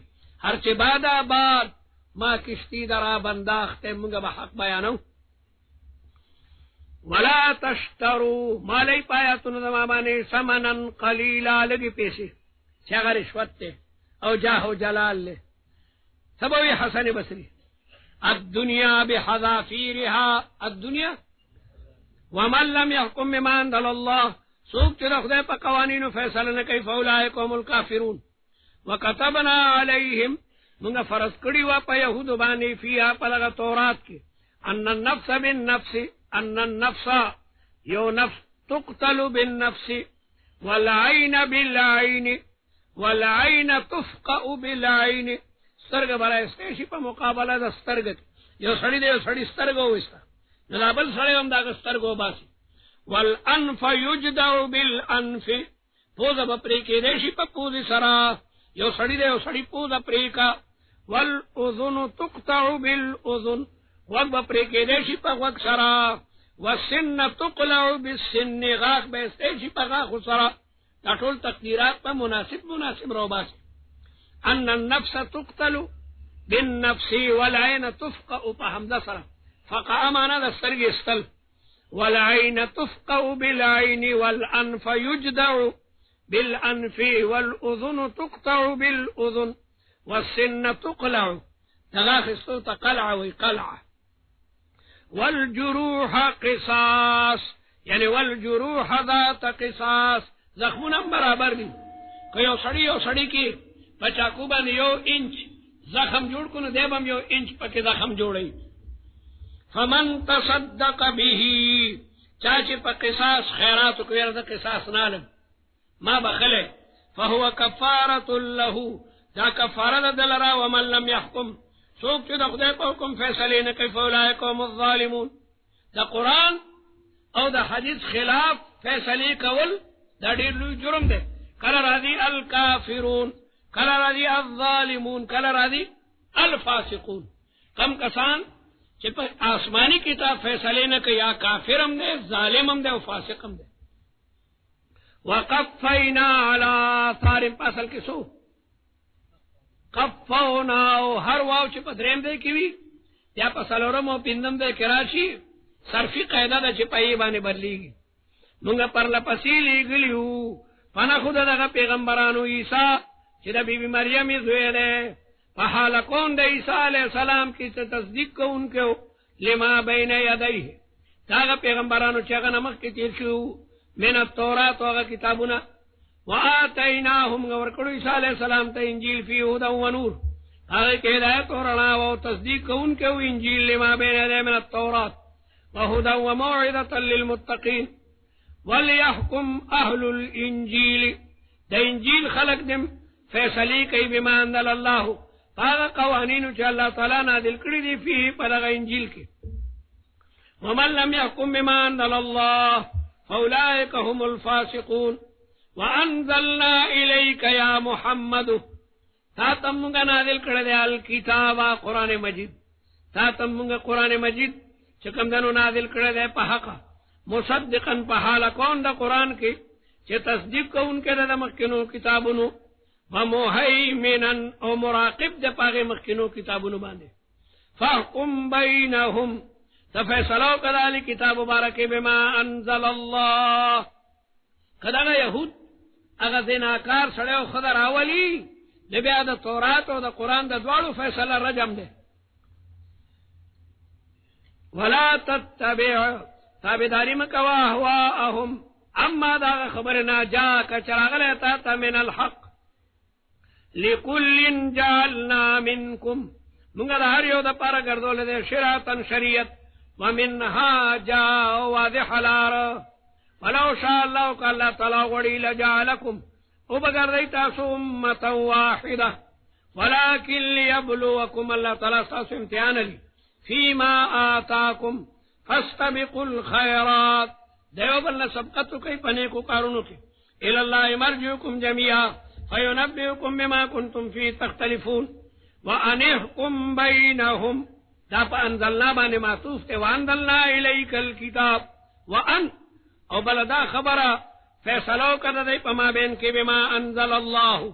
هر چې باد آباد ما کشتی درا بنداخته مونږ به حق بیانو ولا تشترو مالی پایاتونو زما باندې ثمنا قلیلا لږې پیسې چې هغه رشوت دی او جاه و جلال دی سبوی حسن بصری الدنیا بحذافیرها الدنیا ومن لم يحكم بما انزل الله سوق چې د خدای په قوانینو فیصله نه کوي فاولئک هم الکافرون وكتبنا عليهم موږ فرض کړي وا په يهودو باندې فيها په دغه تورات کې ان النفس بالنفس ان النفس یو نفس تقتل بالنفس والعين بالعين والعين تفقأ بالعين سترګه بلای ستشي په مقابله د سترګې یو سړی دی یو سړی سترګو وستا نو دا بل سړی هم دا سترګو باسي والانف يجدع بالانف پوزه په پرې کې دی شي په پوزې سره یو سړی دی یو سړی پوزه پرې کا والاذن تقطع بالاذن وغ په پرې کې دی شي په وغ سره والسن تقلع بالسن غاښ به ستشي په غاښ سره دا ټول تقدیرات په مناسب روباسي ان النفس تقتل بالنفس والعين تفقأ فحمد سره فقع معنا د سترګې استل والعين تفقأ بالعين والانف يجدع بالانف والاذن تقطع بالاذن والسن تقلع تغاخستو تقلع وقلع والجروح قصاص يعني والجروح ذات قصاص زخمنا برابر دي که یو سړی کې پچاکو باندې یو انچ زخم جوړ کو نو دیبم یو انچ پکې زخم جوړي فمن تصدق به چا چې په قصاص خیرات کوي ورته قصاص نالم ما بخله فهو كفاره له دا کفاره دلرا ومن لم يحكم څوک چې د خدای په حکم فیصله نه کوي فاولئک هم الظالمون دا قران او دا حدیث خلاف فیصله کول دا ډېر لوی جرم دی کله راځي الکافرون کله راځي الظالمون کله راځي الفاسقون کم کسان چې په آسمانی کتاب فیصله نه کوي یا کافر هم دی ظالم هم دی او فاسق هم دی وقفینا علی طارم اصل کې سو قفونا او هر واو چې په دریم دی کې وي یا په څلورم او پنځم دی کې راشي صرفي قاعده ده چې په یې باندې بدلیږي مونږ پر لپسې لګلیو پنا خدا دغه پیغمبرانو عیسی چې د بیبي مریم یې زوی دی په حال کون د عیسی علیه السلام کې تصدیق کوونکو لما بین یدیه داغه پیغمبرانو چې هغه نمخ کې تیر شو من التورات هغه کتابونه وآتیناهم ورکړو عیسی علیه السلام ته انجیل فی هدى و نور هغه کې هدایت او رڼا او تصدیق کوونکو انجیل لما بین یدیه من التورات وهدى وموعظة للمتقین وليحكم اهل الانجيل د انجیل خلق دم فیصله کوي بما انزل الله هغه قوانین چې الله تعالی نازل کړی دي په پرغه انجیل کې ومن لم يحكم بما انزل الله فاولئك هم الفاسقون وانزلنا اليك يا محمد تا تمغه نازل کړی دی الکتاب قران مجید تا تمغه قران مجید چې کوم دنو نازل کړی دی په حق مصدقا په حال کون د قران کې چې تصدیق کوونکې د مخکینو کتابونو ومهیمنا او مراقب د پاغه مخکینو کتابونو باندې فاحكم بينهم تفصلوا كذلك کتاب مبارک بما انزل الله کله يهود هغه زناکار سره او خضر اولی د بیا د تورات او د قران د دواړو فیصله رجم ده ولا تتبع تابعداري مکوا هواهم اما دا خبرنا جاءك چراغله تا من الحق لكل جعلنا منكم موږ د هر یو د پاره ګرځول دي شریعتن شریعت ومنها جاء واضح لار ولو شاء الله قال تعالی غړي لجعلكم وبګردای تاسو امه واحده ولكن ليبلوكم الله تعالی تاسو امتحان لي فيما آتاكم فاستبقوا الخيرات دیو بل سبقتو کوي پنه کو کارونو کې الى الله مرجعكم جميعا فينبئكم بما كنتم فيه تختلفون وان يحكم بينهم دا انزلنا باندې معطوف ته وانزلنا اليك الكتاب وان او بلدا خبره فیصلو کړه دای په ما بین کې بما انزل الله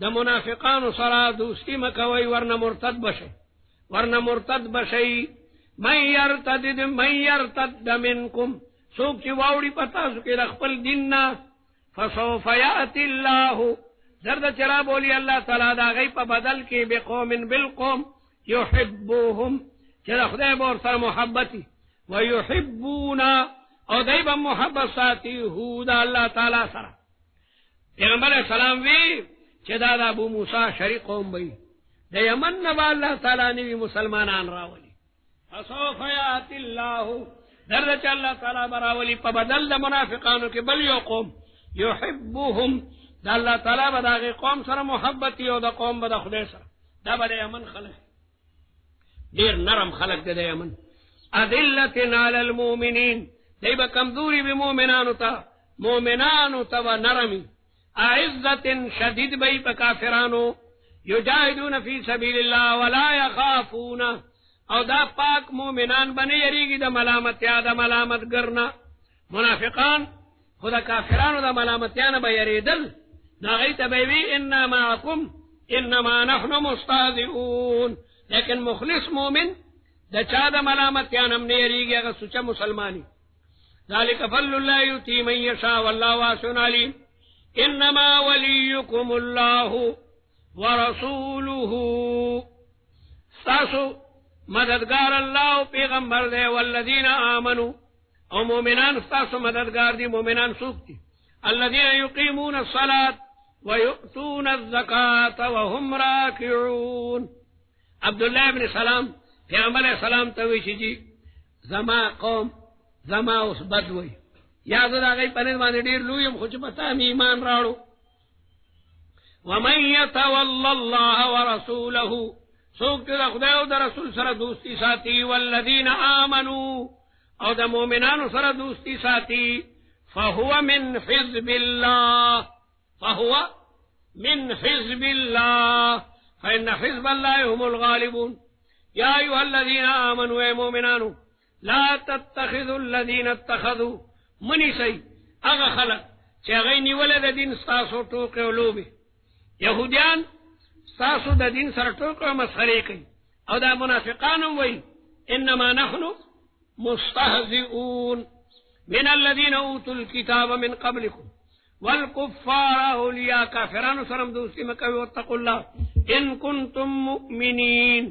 د منافقانو سره دوستی مکوي ورنه مرتد بشي من يرتد منکم څوک چې واوړي په تاسو کې د خپل دین نه فسوف یأتی الله زرد چرا بولی اللہ تعالی دا غی پا بدل کی بقوم بالقوم یحبوهم چرا خدای بور سر محبتی ویحبونا او دیبا محبت ساتی ہو دا اللہ تعالی سر پیغمبر السلام وی چدا دا ابو موسیٰ شریق قوم بی دا یمن نبا اللہ تعالی نوی مسلمانان راولی فسوف یأتی اللہ زرد چا اللہ تعالی براولی پا بدل دا منافقانو کی بل یو قوم یحبوهم دا اللہ تعالی با دا غی قوم سر محبتی او دا قوم با دا خدای سر دا با دا یمن خلق دیر نرم خلق دا یمن اذلتن علی المومنین دی با کمزوری بی مومنانو تا و نرمی اعزتن شدید بی پا کافرانو یجاہدون فی سبیل اللہ ولا یخافون او دا پاک مومنان بنی یریگی دا ملامت یا دا ملامت گرنا منافقان خدا کافرانو دا ملامتیان با یریدل ناغیت بیوی انا معکم انما نحن مستهزئون لیکن مخلص مومن دا چا دا ملامتیان ہم نیریگی اگر سچا مسلمانی ذالک فضل اللہ یؤتی من یشاء واللہ واسع علیم انما ولیکم اللہ ورسولہ ساسو مددگار اللہ پیغمبر دے والذین آمنوا او مومنان ساسو مددگار دی مومنان سوکتی الذین یقیمون الصلاة ویؤتون الزکاة وهم راکعون عبداللہ ابن سلام پیغمبر السلام تویشی جی زما قوم زما اس بدوی یاد دا غی پنید مانے دیر لویم خوچ بتا می ایمان راڑو ومن یتول اللہ ورسولہ سوکتی دا خدایو دا رسول سر دوستی ساتی والذین آمنوا او دا مومنانو سر دوستی ساتی فهو من حزب الله فإن حزب الله هم الغالبون يا أيها الذين آمنوا يا مؤمنان لا تتخذوا الذين اتخذوا منی سی اغا خلق چه غینی ولد دین ستاسو ٹوکے و لوبے یہودیان ستاسو دا دین سر ٹوکے و مسخرے کئی او دا منافقانم وی انما نحن مستهزئون من الذين اوتوا الكتاب من قبلكم والكفار اولیاء کافران سرم دوستی مکوی واتقوا اللہ ان کنتم مؤمنین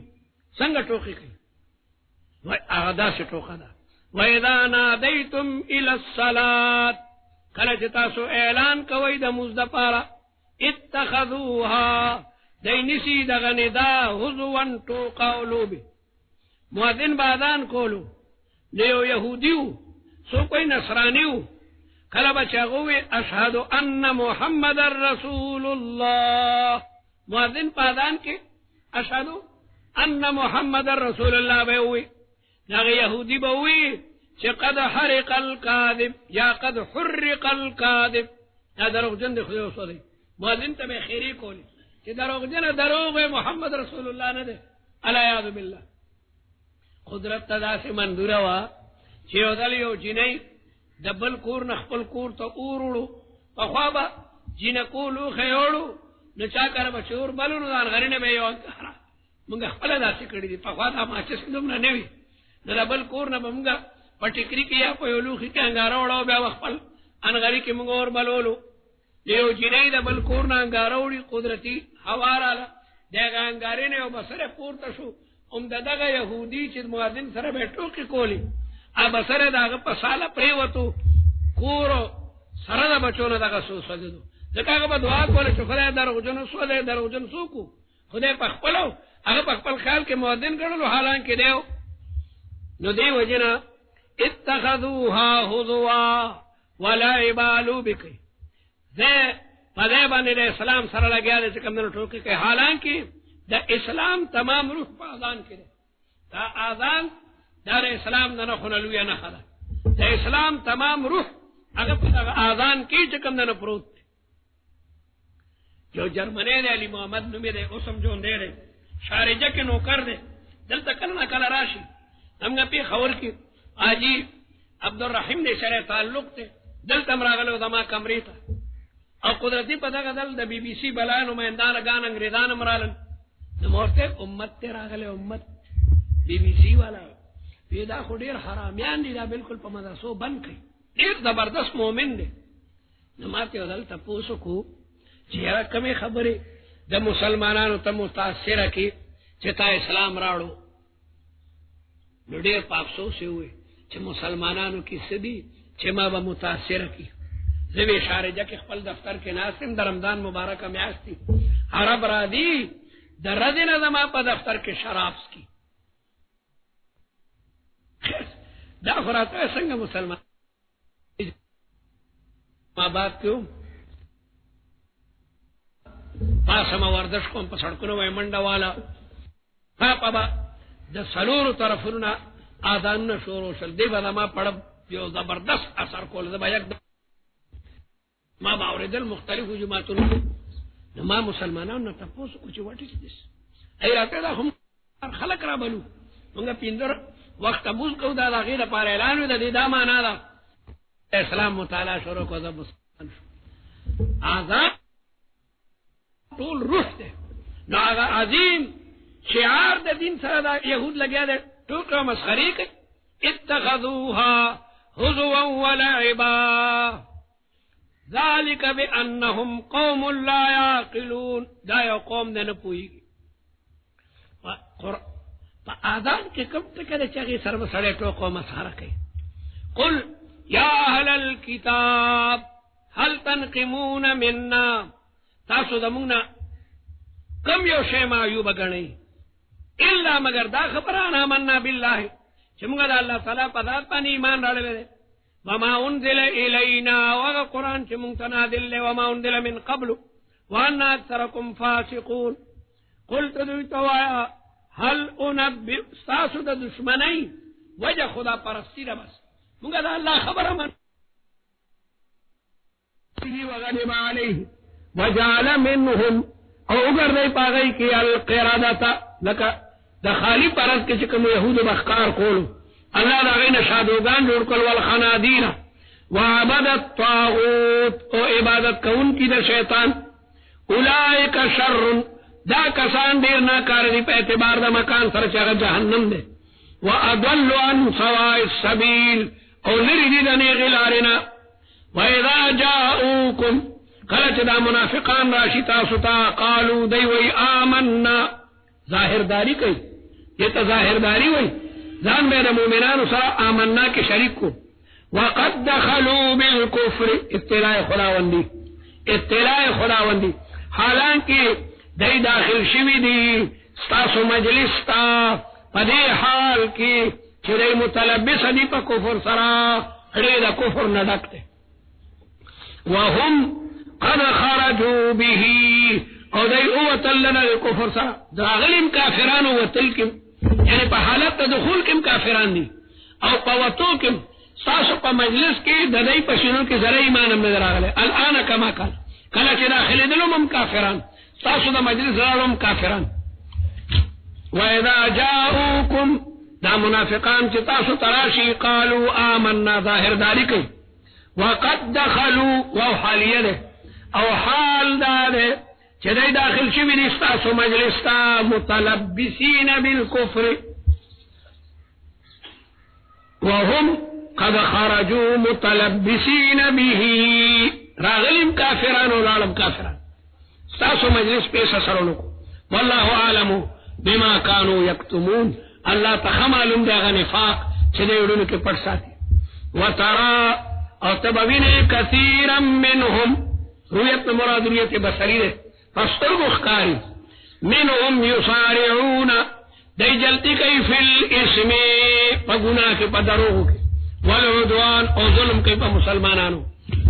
سنگ ٹوکی کئی اغدا سے ٹوکا دا وَإِذَا نَادَيْتُمْ إِلَى الصَّلَاةِ کلچ تاسو اعلان کوئی دا مزد پارا اتخذوها دینسی دا غندا حضوان ٹوکا اولوبی مؤذن بادان کولو نیو یہودیو سو کوئی نصرانیو کلبا چاگوی اشہد ان محمد رسول اللہ مؤذن بادان کے اشہد ان محمد رسول اللہ بے ہوئی ناغی یہودی بوئی چه قد حرق القاذب یا قد حرق القاذب یا دروغ جن دی خدای وصو دی مؤذن تا بے خیری کولی چه دروغ جن دروغ محمد رسول اللہ ندے العیاذ باللہ قدرت تدا سے مندورا وا چه یو دلیو جنی دبل کور نخپل کور تا اوروڑو پخوابا جن کولو خیوڑو نچا کر بچور بلونو دان غرین بے یو انکارا منگا خپل دا سکڑی دی پخوا دا ماچس دم ننوی دا بل کور نا بمگا پٹکری کی یا پیولوخی کے انگارا وڑاو بیا وخپل انگاری کی منگا اور بلولو دیو جنائی دا بل کور نا انگارا وڑی قدرتی حوارا لا دیگا انگاری نے بسر پورتا شو دا یہودی چید مؤذن سر بیٹو کی کولی بسر دا پسالا پریوتو کورو سر دا بچونا دا سو سجدو دکا با دعا کولی چو خدای درغ جن سو دے درغ جن سو کو خدای پخپلو اگر پخپل خیال کے مؤذن کرلو حالان کی دیو نو دی وجنا اتخذوها حضوا ولا عبالو بکی دے پدے بانے دے اسلام سر لگیا دے چکم دنو ٹوکی کہ حالانکہ دا اسلام تمام روح پا آذان کرے دا آذان دار اسلام دنو خنلویا نخدا دا اسلام تمام روح اگر پا آذان کی چکم دنو پروت دے جو جرمنے دے علی محمد نمی دے اسم جون دے دے شارجہ کے نوکر دے دل تکلنا کل راشی ہم پی خور کی آجی عبدالرحیم نے شرع تعلق تے دل تمراغلو دما کمری تا او قدرتی پتا قدل دا بی بی سی بلا نمائندان گان انگریزان مرالن نمورتے امت تیرا غلے امت بی بی سی والا پیدا خو ډیر حرامیان دي دا بالکل په مدرسو بند کړي ډیر زبردست مومن دي نماته ودل تاسو کو چې هغه کمی خبره د مسلمانانو ته متاثر کی چې تا اسلام راړو نو ډیر افسوس وي چې مسلمانانو کې سدي چې ما به متاثر کی زوی شارجه کې خپل دفتر کې ناسم د رمضان مبارک میاشتي عرب را دي درځنه زما په دفتر کې شراب سکي دا خراته څنګه مسلمان ما بات کیوں پاسما وردش کوم په سړکونو وای منډه والا پاپا د سلور طرفونه اذان نه شروع شل دی بل ما پړ یو زبردست اثر کول زما یک ما باوردل مختلفو جماعتونو ما مسلمانانو ته تاسو کو چې واټ از دس ای راته دا هم خلق را بلو موږ پیندر وخت ابوز کو دا غیره پر اعلان د دې دا معنا دا اسلام مطالعه شروع کو دا مسلمان آزاد ټول روح ده نو هغه عظیم شعار د دین سره دا يهود لګیا ده ټول مسخري کوي اتخذوها هزوا ولعبا ذلك بانهم قوم لا يعقلون دا یو قوم نه پوهیږي په اذان کې کوم څه کوي چې سره سره ټوکو مسخره کوي قل يا اهل الكتاب هل تنقمون منا تاسو زموږ کم یو شی ما یو بغنی الا مگر دا خبرانه مننا بالله چې موږ د الله تعالی په ذات باندې ایمان راړل وما انزل الينا وغ قران چې موږ ته نازل له وما انزل من قبل وان اكثركم فاسقون قلت دوی هل انبئ تاسو د دشمنی وجه خدا پرستی ده بس موږ د الله خبره من وغلب عليه وجعل منهم او اگر دی پاگئی کی القرادتا لکا دا خالی پرست کسی کم یهود بخکار کولو اللہ دا غین شادوگان جوڑ کل والخنادین وعبدت طاغوت او عبادت کون کی دا شیطان اولائک شر دا کسان دیر ناکار دی پہ اعتبار دا مکان سر چاگا جہنم دے وَأَضَلُّ عَنْ سَوَاءِ السَّبِيلِ او لری دی دا نیغی لارنا وَإِذَا جَاءُوكُمْ قلت دا منافقان راشی تاستا قالو دی وی آمنا ظاہر داری کئی یہ تا ظاہر داری وی زان بے دا مومنان سر آمنا کے شریک کو وقد دخلوا بالکفر اطلاع خداوندی حالانکہ دی داخل شوی دی ستاسو مجلس تا پدی حال کی چرے متلبس دی پا کفر سرا اڑی دا کفر ندکتے وهم قد خرجوا به او دی اوتلنا الكفر سرا داغلیم کافران اوتلکم یعنی پا حالت دخول کم کافران دی او پا وطو کم ساسو پا مجلس کی ددائی پشنو کی ذرا ایمانم نظر آگلے الان کما کل کلا چی داخل دلو مم کافران ساسو دا مجلس ذرالم کافران وَإِذَا جَاءُوكُمْ دا منافقان چی تاسو تراشی قالوا آمنا ظاہر داری کئی وقد دخلوا وو حالیه ده او حال داده چه دی داخل شوی نستاسو مجلستا متلبسین بالکفر وهم قد خرجوا متلبسین به راغلیم کافران و لالم کافران ستاسو مجلس پیسا سرونو والله عالمو بما کانو یکتمون اللہ تخمالم داغا نفاق چه دی اڑونو کے پڑ ساتی وترا او تبوین کثیرا منهم رویت مراد رویت بصری دے فستر بخکاری منهم یسارعون دی جلتی کئی فی الاسم پا گناہ کے پا دروغ کے والعدوان او ظلم کے پا مسلمانانو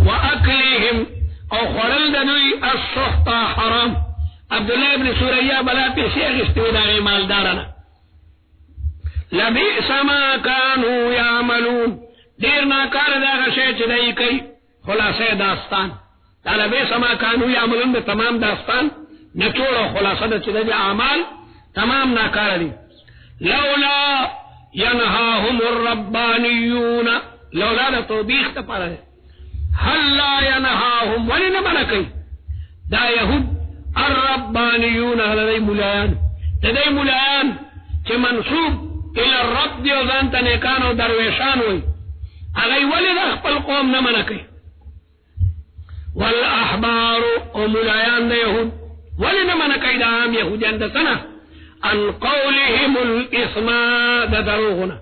واکلهم او خلل دنوی السحطا حرام عبداللہ ابن سوریہ بلا پیسی اغسطوی داغی مالدارنا لبئس ما کانو یعملون دیر ناکار داغا شیچ دائی کئی خلاصہ داستان لبئس ما کانو یعملون دا تمام داستان نچوڑ و خلاصہ دا چی دا اعمال تمام ناکار دی لولا ینہاہم الربانیون لولا دا توبیخ تا پارا دے هلا ينهاهم ولن منكي دا يهود الربانيون لدي ملایان لدي ملایان چه منصوب الى الرب دی او ځان ته نیکان او درویشان وي هغه ولې د خپل قوم نه منع کوي والاحبار او ملایان د یهود ولې نه منع کوي د عام یهودیان د سنه ان قولهم الاثم د دروغونه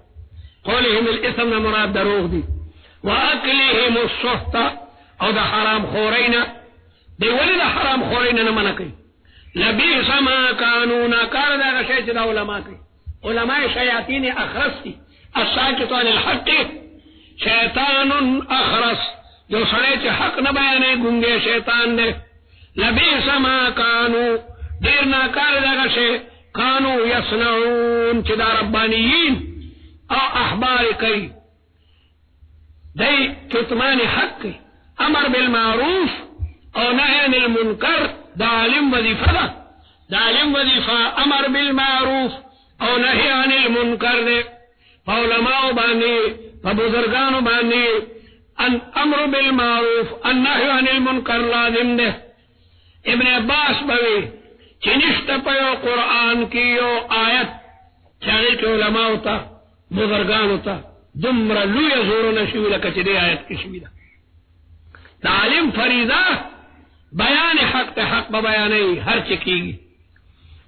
قولهم الاثم نه مراد دروغ دي واكلهم السحت او د حرام خورینا دی ولې د حرام خورینا نه منع کوي لبئس ما كانوا ناکار دا شی چې د علماء کوي علماء شیاطین اخرس دي الساکت عن الحق شیطان اخرس جو سړی چې حق نه بیانې ګونګې شیطان دی لبئس ما كانوا ډیر ناکار دا شی كانوا يصنعون چې دا ربانیین او احبار کوي دی کتمان حق کوي امر بالمعروف او نهی عن المنکر دا علم وظیفه ده دا علم وظیفه امر بالمعروف او نهی عن المنکر ده په علماء باندې په بزرګانو باندې ان امر بالمعروف النهی عن المنکر لازم ده ابن عباس بوي چې نشته په قرآن کې یو آیت چې علماء ته بزرګانو ته دومره لوی زورونه شوي لکه چې دې آیت کې شوي ده تعلیم فریضه بیان حق ته حق به بیانوي هر څه کېږي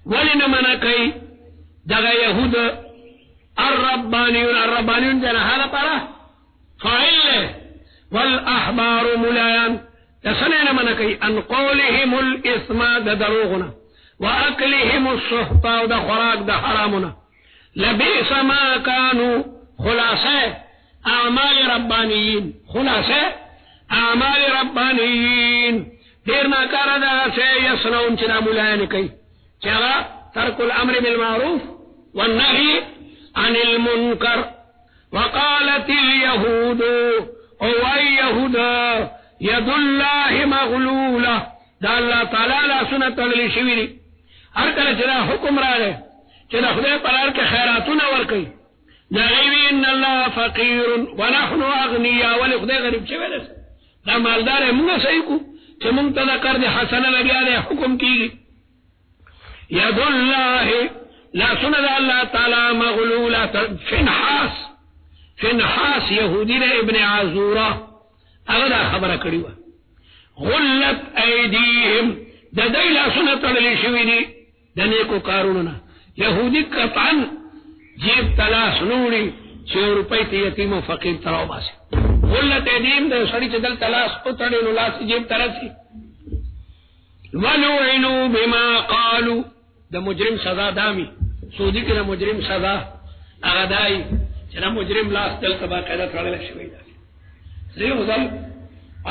ولې نه منع کوي دغه یهود الربانیون جنه هذا پاره فاعل والاحبار ملایان تسنه نه منع کوي ان قولهم الاثم د دروغونه واكلهم السحت او د خوراک د حرامونه لبئس ما كانوا خلاصه اعمال ربانیین خلاصه اعمال ربانیین دیر ناکاره دا سے یصنعون چنا ملایان کوي چرا ترک الامر بالمعروف والنهي عن المنكر وقالت اليهود او يهود يد الله مغلوله دا الله تعالی لا سنت وللی شوی دی هر کله چې حکم راغی چې د خدای په لار کې خیراتونه ورکړي نغوی ان الله فقیر ونحن اغنیاء ولی خدای غریب شوی دی دا مالدار موږ صحیح کو چې موږ ته د قرض حسنه لګیا دی حکم کیږي ید الله لا سنت الله تعالی مغلوله فنحاس یهودی نے ابن عزوره هغه دا خبره کړې و غلت ایدیهم د دې لا سنت وللی شوی دی د نیکو کارونو نه یهودی قطعا جیب تلاش نوړي 100 روپۍ ته یتیم او فقیر تراو باسي غلت ایدیهم د سړي چې دل تلاش او تړي نو لاس جیب ترسي ولعنوا بما قالوا د مجرم سزا دامي سعودي کې د مجرم سزا هغه دای چې د مجرم لاس دل تبا قاعده تړل شوی دی زه وځم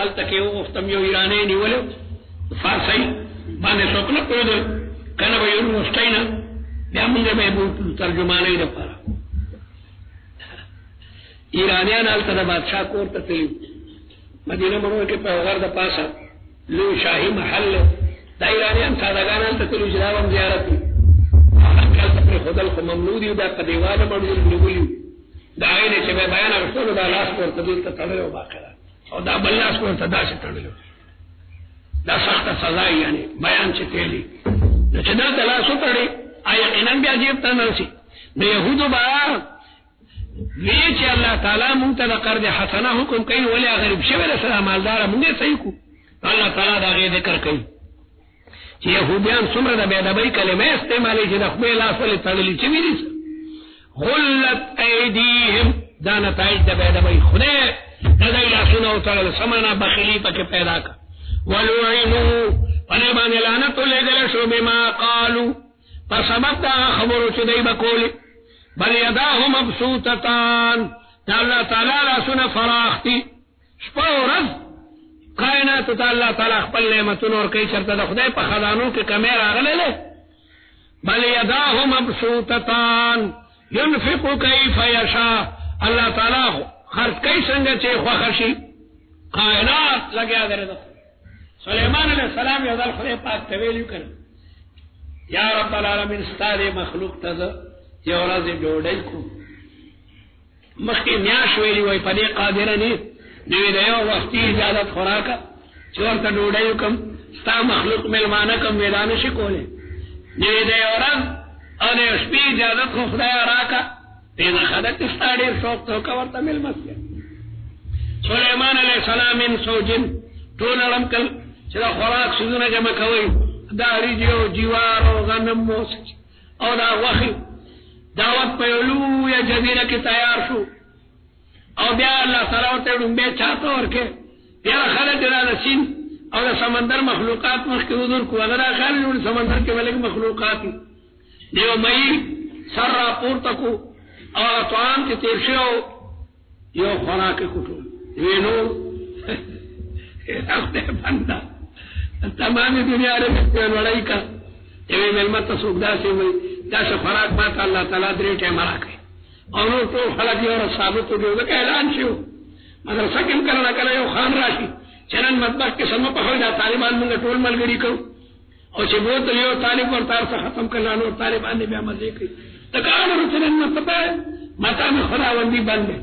آل تکي وختم یو ایرانی نیولو فارسی باندې څوک پوهیدل کنه به یو مستینا بیا موږ به بو ترجمانۍ لپاره ایرانیان آلته د بادشاہ کور ته تللي مدینه منوره کې په غر د پاسه لوی شاهي محل د ایرانیان سادهګان آلته تللي چې دا هم زیارت وي هلته پرې ښودل خو ممنوع دي دا په دیواله باندې نیولي دا عین چې به بیان غوښتلو دا لاس ورته دلته تړلی و باقاعده او دا بل لاس ورته داسې تړلی دا سخته سزا یعنی بیان چې تیلی نو چې دا د لاس وتړي یقینا بیا جیب ته نه شي د یهودو به وی چې الله تعالی مونږ ته د قرض حسنه حکم کوي ولې غریب شوی دی سره مالدار مونږ صحیح کو الله تعالی دا غي ذکر کوي چې يهوديان څومره د بيدبي کلمه استعمالي چې د خپل لاس ولې تړلې چې ویلي غلت ايديهم دا نتایج د بيدبي خدای دا لاسونه او تړل سمانا بخیلی پکې پیدا کا ولعنوا پنه باندې لعنت لګل شو بما قالوا فسبب دا خبرو چې دای بکول بل یداه مبسوطتان دا الله تعالی لاسونه فراختی شپه ورځ کائنات ته الله تعالی خپل نعمتونو ور کوي چرته د خدای په خزانو کې کمه راغله بل یداه مبسوطتان ينفق كيف يشاء الله تعالی خرج کوي څنګه چې خوښ شي کائنات لګیا درته سليمان عليه السلام یو ځل خدای پاک ته ویلو کړ یا رب العالمین ستاره مخلوق ته یو ورځ ډوډۍ کو مخکې میاش ویلی وای په دې قادر نه نوی دیو وقتی اجازت خوراکا چورتا ڈوڑیو کم ستا مخلوق ملمانا کم ویدانشی کولے نوی دیو رب او دیو شپی اجازت خو خدای راکا پیدا خدک ستا دیر شوق توکا ورطا ملمسیا سلیمان علیہ السلام ان سوجن طول علم کل چدا خوراک سوزن جمع کوئی دا ریجیو جیوارو غنم موسج او دا وخی دعوت پیولو یا جزیرہ کی تیار شو او بیا اللہ تعالی ورته ډومبه چاته ورکه بیا خلک را رسین او د سمندر مخلوقات مخکې ودور کو هغه خلک ول سمندر کې ولګ مخلوقات دیو مئی سر را پورته کو او طعام کې تیر شو یو خوراک کوټو وینو اخته بندا تمام دنیا رته لړای کا ایوه ملمت سوګدا سی وای دا خوراک ما الله تعالی درې ټیم راکې اور تو خلق اور ثابت ہو گئے کہ اعلان شو مگر سکم کرنا کرے خان راشی چنن مطبخ کے سم په دا طالبان موږ ټول ملګری کو او چې وو ته یو طالب ورته ختم کړه نو طالبان دې بیا مزه کوي تکانو چنن مطبخ متا میں خدا وندی باندې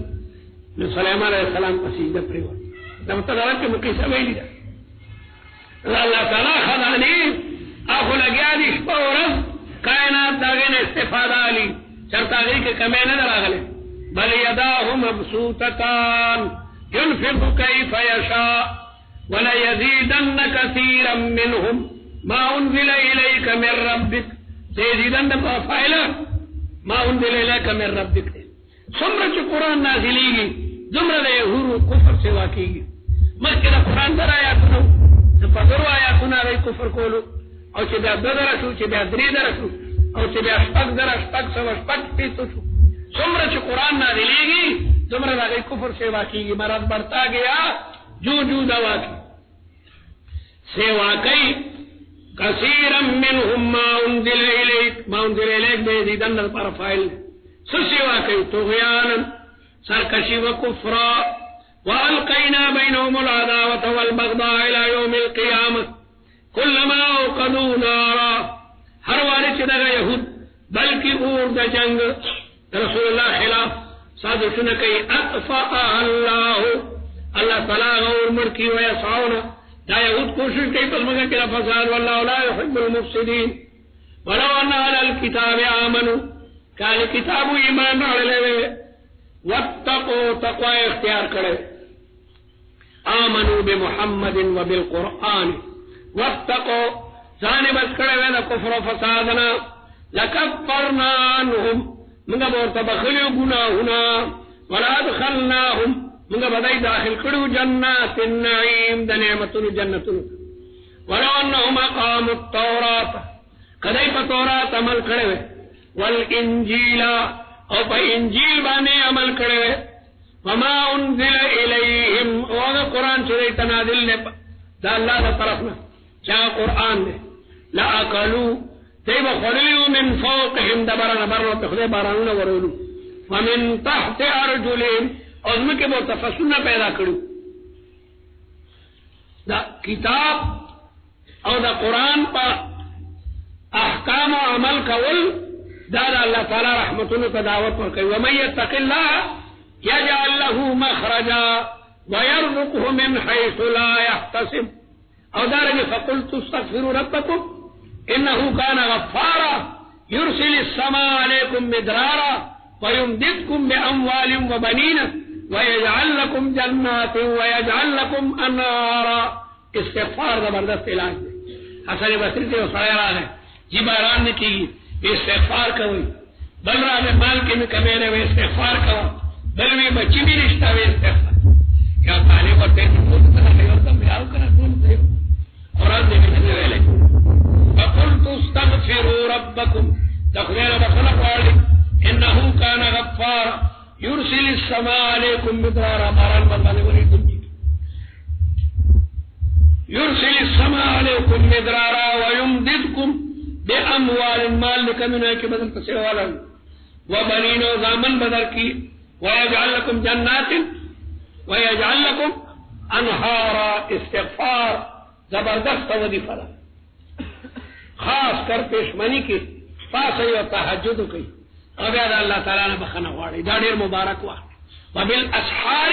نو سليمان علیہ السلام په سجده پریو دا مطلب چې مکه سویلی دا الله تعالی خدانی اخو لګیا دي په کائنات داغه استفاده علی چرتاغی کے کمی نہ راغلے بل یداہ مبسوطتان ينفق كيف يشاء وليزيدن كثيرا منهم ما انزل اليك من ربك سيزيدن فاعلا ما انزل اليك من ربك سمرة قرآن نازليگی زمرة يهور کفر سوا کیگی مکہ قرآن در آیاتنا پدرو آیاتنا رئی کفر کولو او چه بیا درسو چه بیا دری درسو او چې بیا شپږ در شپږ سو شپږ پیتو شو څومره چې قرآن نازلېږي څومره د هغې کفر سیوا کېږي مرض برتا گیا جو جو دوا کی سیوا کوي کثیرا منهم ما انزل الیک به یزیدن لپاره فاعل څه سیوا کوي طغیانا سرکشي و کفرا والقینا بینهم العداوة والبغضاء الى یوم القیامة كلما اوقدوا نارا ہر والے چدگا یہود بلکہ اور دا جنگ رسول اللہ خلاف سازشن کئی اطفاء اللہ تعالیٰ غور مرکی ویسعونا دا یہود کوشش کئی پس مگا کلا فساد واللہ لا يحب المفسدین ولو انہا للکتاب آمنوا کال کتاب ایمان رلے واتقوا تقوی اختیار کرے آمنوا بمحمد وبالقرآن واتقوا ځان بس کړه ولا کفر او فسادنا لکفرنا عنهم موږ ورته بخلو ګناهونه ولا دخلناهم موږ بدای داخل کړو جنات النعیم د نعمتونو جنتونو ولو انهم اقاموا التوراة کدی په تورات عمل کړو والانجیل او په انجیل باندې عمل کړو وما انزل الیہم او قرآن چې تنازل نه دا الله تعالی طرفنا چا قرآن نے لأکلوا تیب خلیو من فوقهم دبرنا برنا تخلی بارانونا ورولو ومن تحت ارجلهم ازمکی بو تفسونا پیدا کرو دا کتاب او دا قرآن پا احکام و عمل کول دا اللہ تعالی رحمتونو تداوت پر کئی ومن یتق اللہ یجعل له مخرجا ویرزقه من حیث لا يحتسب او دارنگی فقلت استغفروا ربکم انہو کان غفارا یرسل السماء علیکم مدرارا ویمددکم باموال وبنین ویجعل لکم جنات ویجعل لکم انہارا استغفار زبردست علاج دے حسن بصری سے سڑے رہا ہے جی باران نے کی استغفار کوئی بل رہا میں مال کے میں کمینے میں استغفار کوا بل میں بچی بھی رشتہ میں استغفار کیا طالب اور تیری خود طرح نہیں ہوتا میاؤ کرا دون دے قرآن دے میں نے لے فقلت استغفروا ربكم تخيل بخلق والي انه كان غفارا يرسل السماء عليكم مدرارا باران بندانے ولی دنجی يرسل السماء عليكم مدرارا ويمددكم باموال مال لكمنا کے بدل تسوالا وبنين وزامن بدل کی ويجعل لكم جنات ويجعل لكم انهارا استغفار زبردست وظیفہ خاص کر پیشمنی کی پاس او تہجد کی او بیا اللہ تعالی نے بخنه واړي دا ډیر مبارک وخت وبالاسحار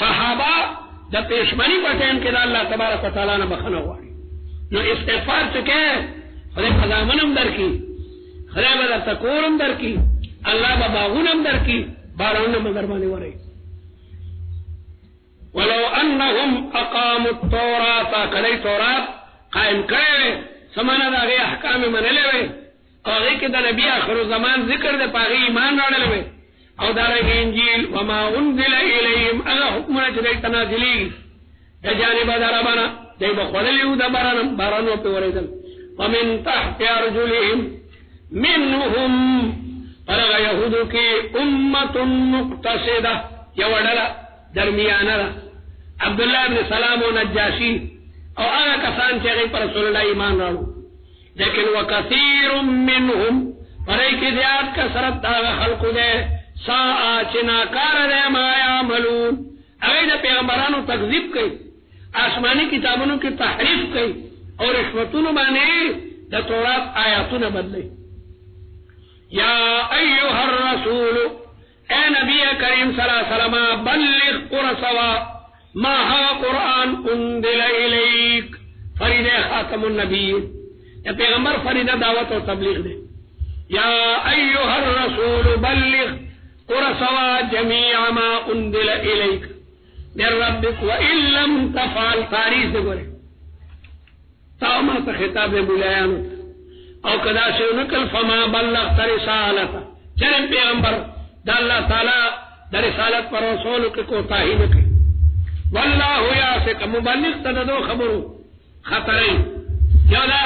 صحابه د پېشمنی په ټیم کې د الله تبارک وتعالى نه بخنه غواړي نو استغفار څه کې خدای خزامنم درکې خدای به تکورم درکې الله به باغونم درکې بارونه مگر باندې وره ولو انهم اقاموا التوراة کله تورات قائم کړي سمانه دغه احکام منلې وي هغه کې د نبی اخر زمان ذکر د پاغي ایمان راړل وي او دغه انجیل وما انزل اليهم هغه حکمونه چې تنازلي د جانب دربانا دای په خللیو د بارانو په ورېدل ومن تحت ارجلهم منهم هغه يهودو کې امه مقتصده یوړه درمیانه عبد الله بن سلام او نجاشی او هغه کسان چې پر رسول الله ایمان راوړل لیکن وکثیر منهم پرې کې زیات کثرت هغه خلقو ده ساء چناکار ده ما یعملون هغه د پیغمبرانو تکذیب کوي آسمانی کتابونو کې تحریف کوي او رشوتونو باندې د تورات آیاتونه بدلي یا ایها الرسول اے نبی کریم صلی الله علیه وسلم بلغ قرصوا ما ها قرآن انزل الیک فرید خاتم النبیین یا پیغمبر فرید دعوت و تبلیغ دے یا ایها الرسول بلغ قرصوا جميع ما انزل الیک من ربک وان لم تفعل تاریخ دے گورے تاما تا خطاب دے بولیانو او کدا شونکل فما بلغت رسالتا چرم پیغمبر دا اللہ تعالی دا رسالت پر رسول کے کوتاہی نکے والله یاسک مبلغ تدو خبرو خطرین یودا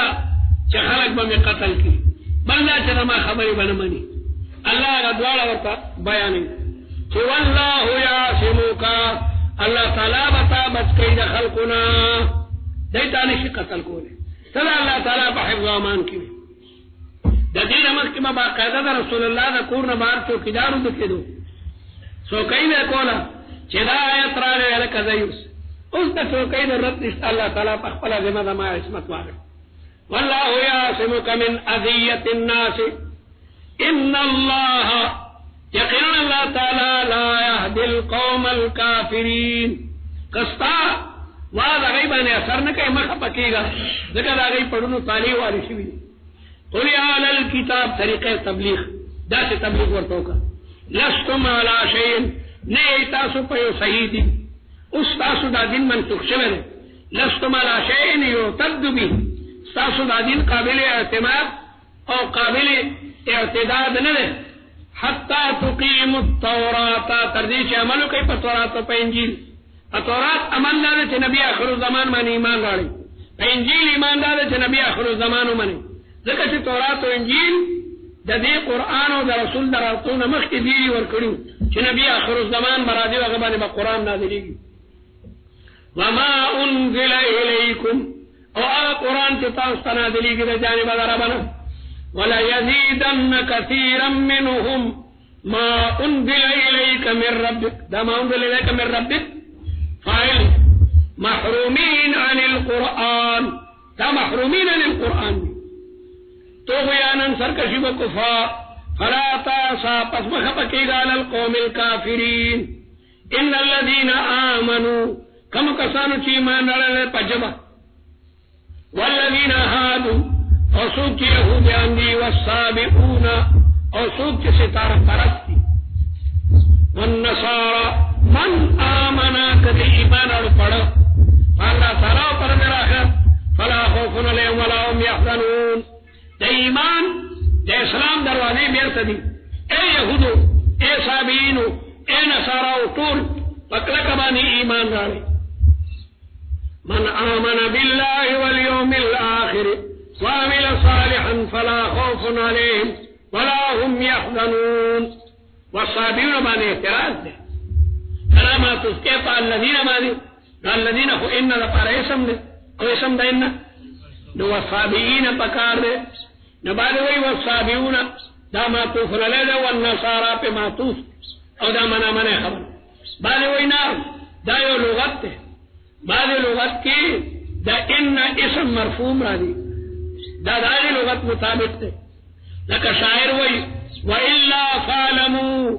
چې خلق به قتل کی بلدا چې ما خبري بنمني الله غدواله ورته بیانې چې والله یاسمک الله تعالی بتا بچ کید خلقنا دایته نشي قتل کوله صلی الله تعالی په حفظ امان کی د دې نمک ما باقاعده د رسول الله د کور نه بار څو کیدارو دکېدو سو کینه کولا چې دا آیت راغله لکه زیوس اوس د څوکۍ د رب نشته الله تعالی په خپل ذمہ ده ما عصمت واره والله یعصمک من اذیه الناس ان الله یقینا الله تعالی لا يهدي القوم الكافرين کستا واذ غیبانه اثر نه کوي مخه پکېږي ځکه دا غي پړونو تعالی واري شي قل يا اهل الكتاب طریقه تبلیغ دا څه تبلیغ ورته وکړه لستم على شيء نه تاسو په صحیح دي اوس تاسو دا دین منسوخ شوی دی لستم على شيء يعتد به تاسو دا دین قابل اعتماد او قابل اعتداد نه دی حتى تقيموا التوراة تر دې چې عمل کوي په تورات او په انجیل تورات عمل لري چې نبی اخر زمان باندې ایمان راړي په انجیل ایمان لري چې نبی اخر زمان باندې ځکه چې تورات او انجیل د دې قران او د رسول دراتونه مخکې دی ورکړو چې نبی اخر الزمان مرادي هغه باندې قرآن نازلېږي وما انزل الیکم او هغه قرآن چې تاسو ته نازلېږي د جانب ربنا ولا يزيدن كثيرا منهم ما انزل اليك من ربك دا ما انزل اليك من ربك فاعل محرومين عن القرآن دا محرومين عن القرآن طغيانا سرکشی و کفا فلا تاسا پس مخبکیگا على القوم الكافرین ان الذين آمنوا کم کسانو چی ایمان رلل پجبا والذین هادو او سوک چی یهودیان دی والسابقون او سوک چی ستار پرستی والنصارى من آمنا کتی ایمان اور پڑھو فاللہ تعالی پر میرا آخر فلا خوف علیہم ولا هم يحزنون د ایمان د اسلام دروازې بیرته دي اے يهودو اے صابئینو اے نصاراو ټول پکړه کبانی ایمان راړي من آمن بالله واليوم الآخر وعمل صالحا فلا خوف عليهم ولا هم يحزنون والصابئون باندې اعتراض ده کلمه تسکه په الذين باندې الذين هو ان لپاره اسم ده او اسم ده ان نو والصابئین پکار ده نبالي وي والصابئون دا معطوف علیه والنصارى په معطوف او دا منه خبر بالي وي نعم دا یو لغت ده بعض لغت کې دا ان اسم مرفوم راځي دا د لغت مطابق ده لکه شاعر وي والا فعلموا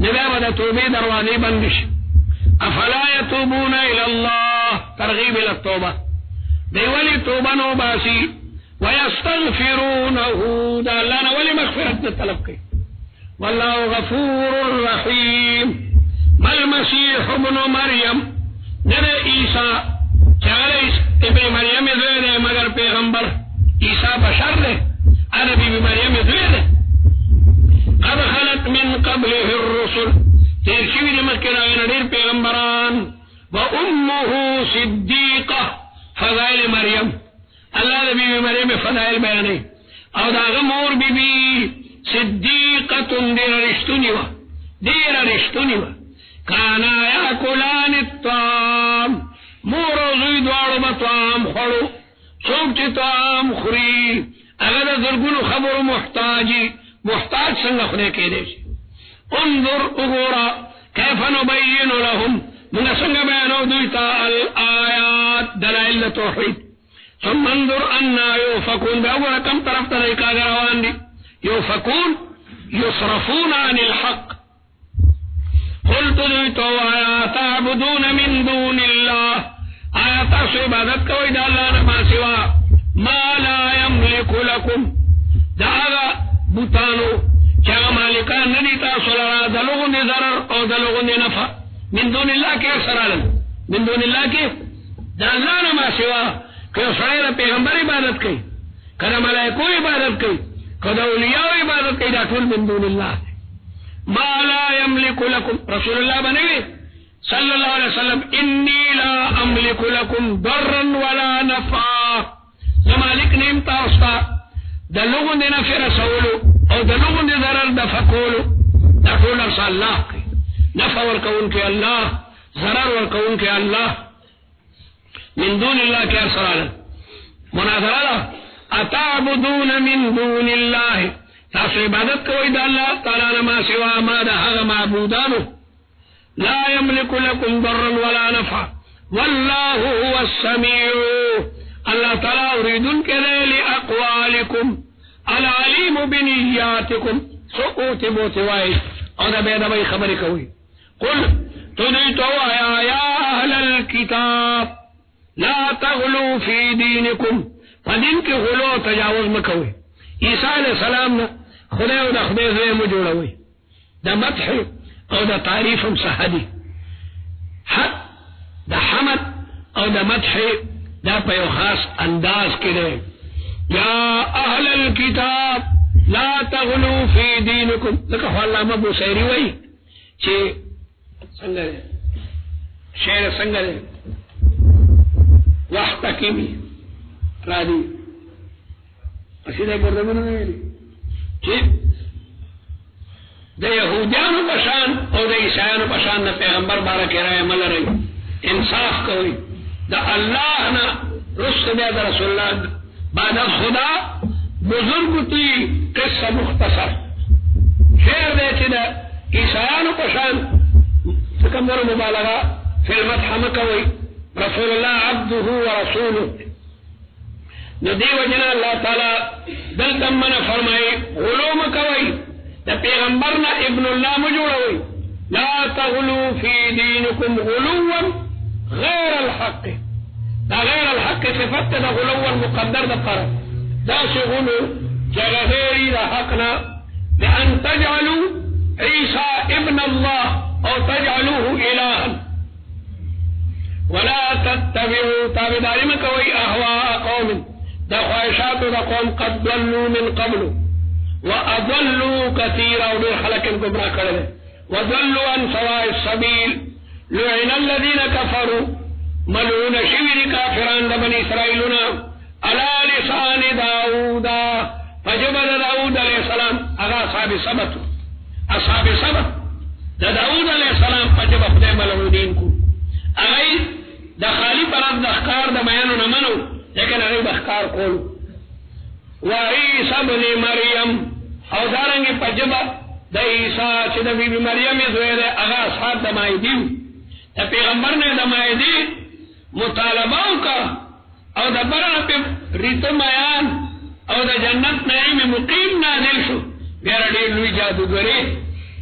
نبیا بدا توبه دروازه بندش. افلا یتوبون الالله ترغیب التوبه دی ولی توبه نو باسی ویستغفرونه دا اللہ نا ولی مغفرت طلب کی والله غفور رحیم ما المسیح ابن مریم نر عیسیٰ چاگر ابن مریم دوئے دے مگر پیغمبر عیسیٰ بشر دے انا بی مریم دوئے دے قد خلت من قبله الرسل تیر شوی دی مکر آگنا دیر پیغمبران و امه صدیقہ فضائل مریم اللہ دا بی مریم فضائل بیانے او دا غمور بی بی صدیقتن دیر رشتونی و کانا یاکلان الطعام مور و زوی دوارو با طعام خورو سوک چی طعام خوری اگر دا زرگونو خبر محتاج سنگ خودے کے دے سی انظر اغورا کیف نبین لهم من سنگ بیانو دویتا الآیات دلائل توحید ثم انظر انا یوفکون بے اغورا کم طرف طریقہ گروان دی یوفکون یصرفون عن الحق قلت دویتو آیا تعبدون من دون اللہ آیا تاسو عبادت کوئی دا اللہ نما سوا ما لا یملک لکم دا آغا بوتانو چاگا مالکان ندی تاسو لرا دا لغن دی ضرر او دا لغن دی نفع من دون اللہ کے سرالن من دون اللہ کے دا اللہ نما سوا کہ سرائی پیغمبر عبادت کئی کدا ملائکو عبادت کئی کدا اولیاء عبادت کئی دا طول من دون اللہ ما لا يملك لكم رسول الله بنوي صلى الله عليه وسلم إني لا أملك لكم ضرا ولا نفعا لمالك نمتا أستا دلوغن دي نفع رسولو أو دلوغن دي ضرر دفقولو دقول رسال الله نفع والكون كي الله ضرر والكون كي الله من دون الله كي أرسلالا مناظرة أتعبدون من دون الله تاسو عبادت کوئی دا اللہ تعالی نما سوا ما دا حغ معبودانو لا يملك لكم ضرا ولا نفع والله هو السميع اللہ تعالی اریدن کدے لأقوالكم العلیم بنیاتكم سقوط موتوائی اور دا بیدا بھئی خبری کوئی قل تدیتو یا اہل الكتاب لا تغلو فی دینکم فدین کی غلو تجاوز مکوئی عیسیٰ علیہ السلام نا خدای او دا خدای زوی مو جوڑوئی دا مدح او دا تعریفم صحدی حق دا حمد او دا مدح دا پیو خاص انداز کرے یا اہل الكتاب لا تغلو فی دینکم لکہ اللہ مبو سیری وئی چی سنگرے شیر سنگرے وحتکیمی رادی اسیدہ بردمونو نیلی چی دا یہودیانو پشان او دا عیسائیانو پشان دا پیغمبر بارک رائے مل رئی انصاف کوئی دا اللہ نا رست بیا دا رسول اللہ بعد خدا بزرگ تی قصہ مختصر شیر دے چی دا عیسائیانو پشان سکمبر مبالغہ فی المدح مکوئی رسول اللہ عبدہ و رسولہ ندی وجنا اللہ تعالی دل دمنا فرمائی غلو مکوئی دا پیغمبرنا ابن اللہ مجوڑوئی لا تغلو فی دینکم غلوا غیر الحق دا غیر الحق صفت دا غلوا مقدر دا پر دا سی غلو جگہ غیری دا حقنا لأن تجعلو عیسیٰ ابن اللہ او تجعلوه الہا ولا تتبعوا تابداری مکوئی احواء قوم دا خواہشات دا قوم قد ضلوا من قبل واضلوا كثيرا ودول خلق گمراہ کردے وضلوا عن سواء السبيل لعن الذين كفروا ملعون شویر کافران دا بنی اسرائیلنا على لسان داود فجبد داود علیہ السلام اغا اصحاب سبت دا داود علیہ السلام فجب خدای ملعونین کو اغای دا خالی پرد دا اخکار دا بیانو نمنو لیکن غیب اخکار کولو وعیسیٰ بن مریم او دارنگی پجبا دا عیسیٰ چی دا بی بی مریم دوئے دے اغا اصحاب دا مائدیو دا پیغمبر نے دا مائدی مطالباو کا او دا برن پی ریتو میان او دا جنت نعیم مقیم نازل شو بیارا دیر لوی جادوگری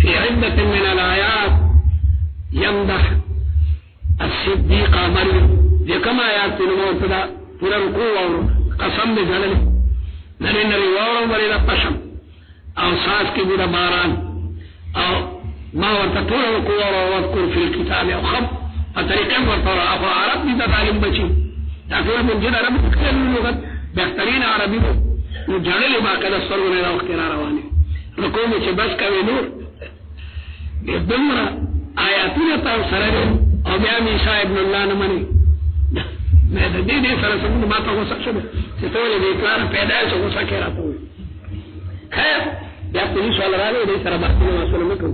في عدة من الآيات يمدح الصديقه مريم لكما آیات الموتدا پورا رکوع او قسم دې ځلل نری نری وورو ورې پشم او ساس کې ګوره باران او ما ورته ټول رکوع او وذكر في الكتاب او خب طریقې ورته او عرب دې تعلیم بچي دا ټول من جن عرب کلمه لغت بهترین عربي نو جړلې ما کله سرونه راو کې روانه رکوع مې چې بس کوي نور دمره آیاتونه تاسو سره او بیا عیسی ابن الله نه مني مې د دې سره څنګه ما ته وسه شو چې ته ولې دې کار پیدا شو وسه کې راته وي خیر بیا پولیس والا راغی دې سره باندې مسله وکړو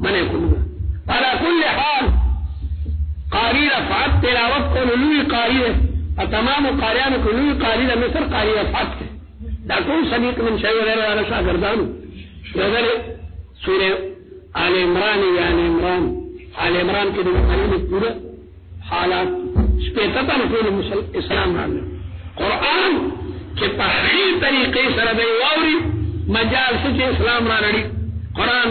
منه کوم على كل حال قاری رفعت تلاوت کو لوی قاری تمام قاریان کو لوی قاری مصر قاری رفعت دا ټول صدیق من شی وغیرہ علی شاګردانو وغیرہ سورہ آل عمران یا آل عمران کې د معنی پورا حالات شپېته تنه ټول اسلام راغلی قرآن کې په هغې طریقې سره دی واوري مجال چې اسلام را لړي قرآن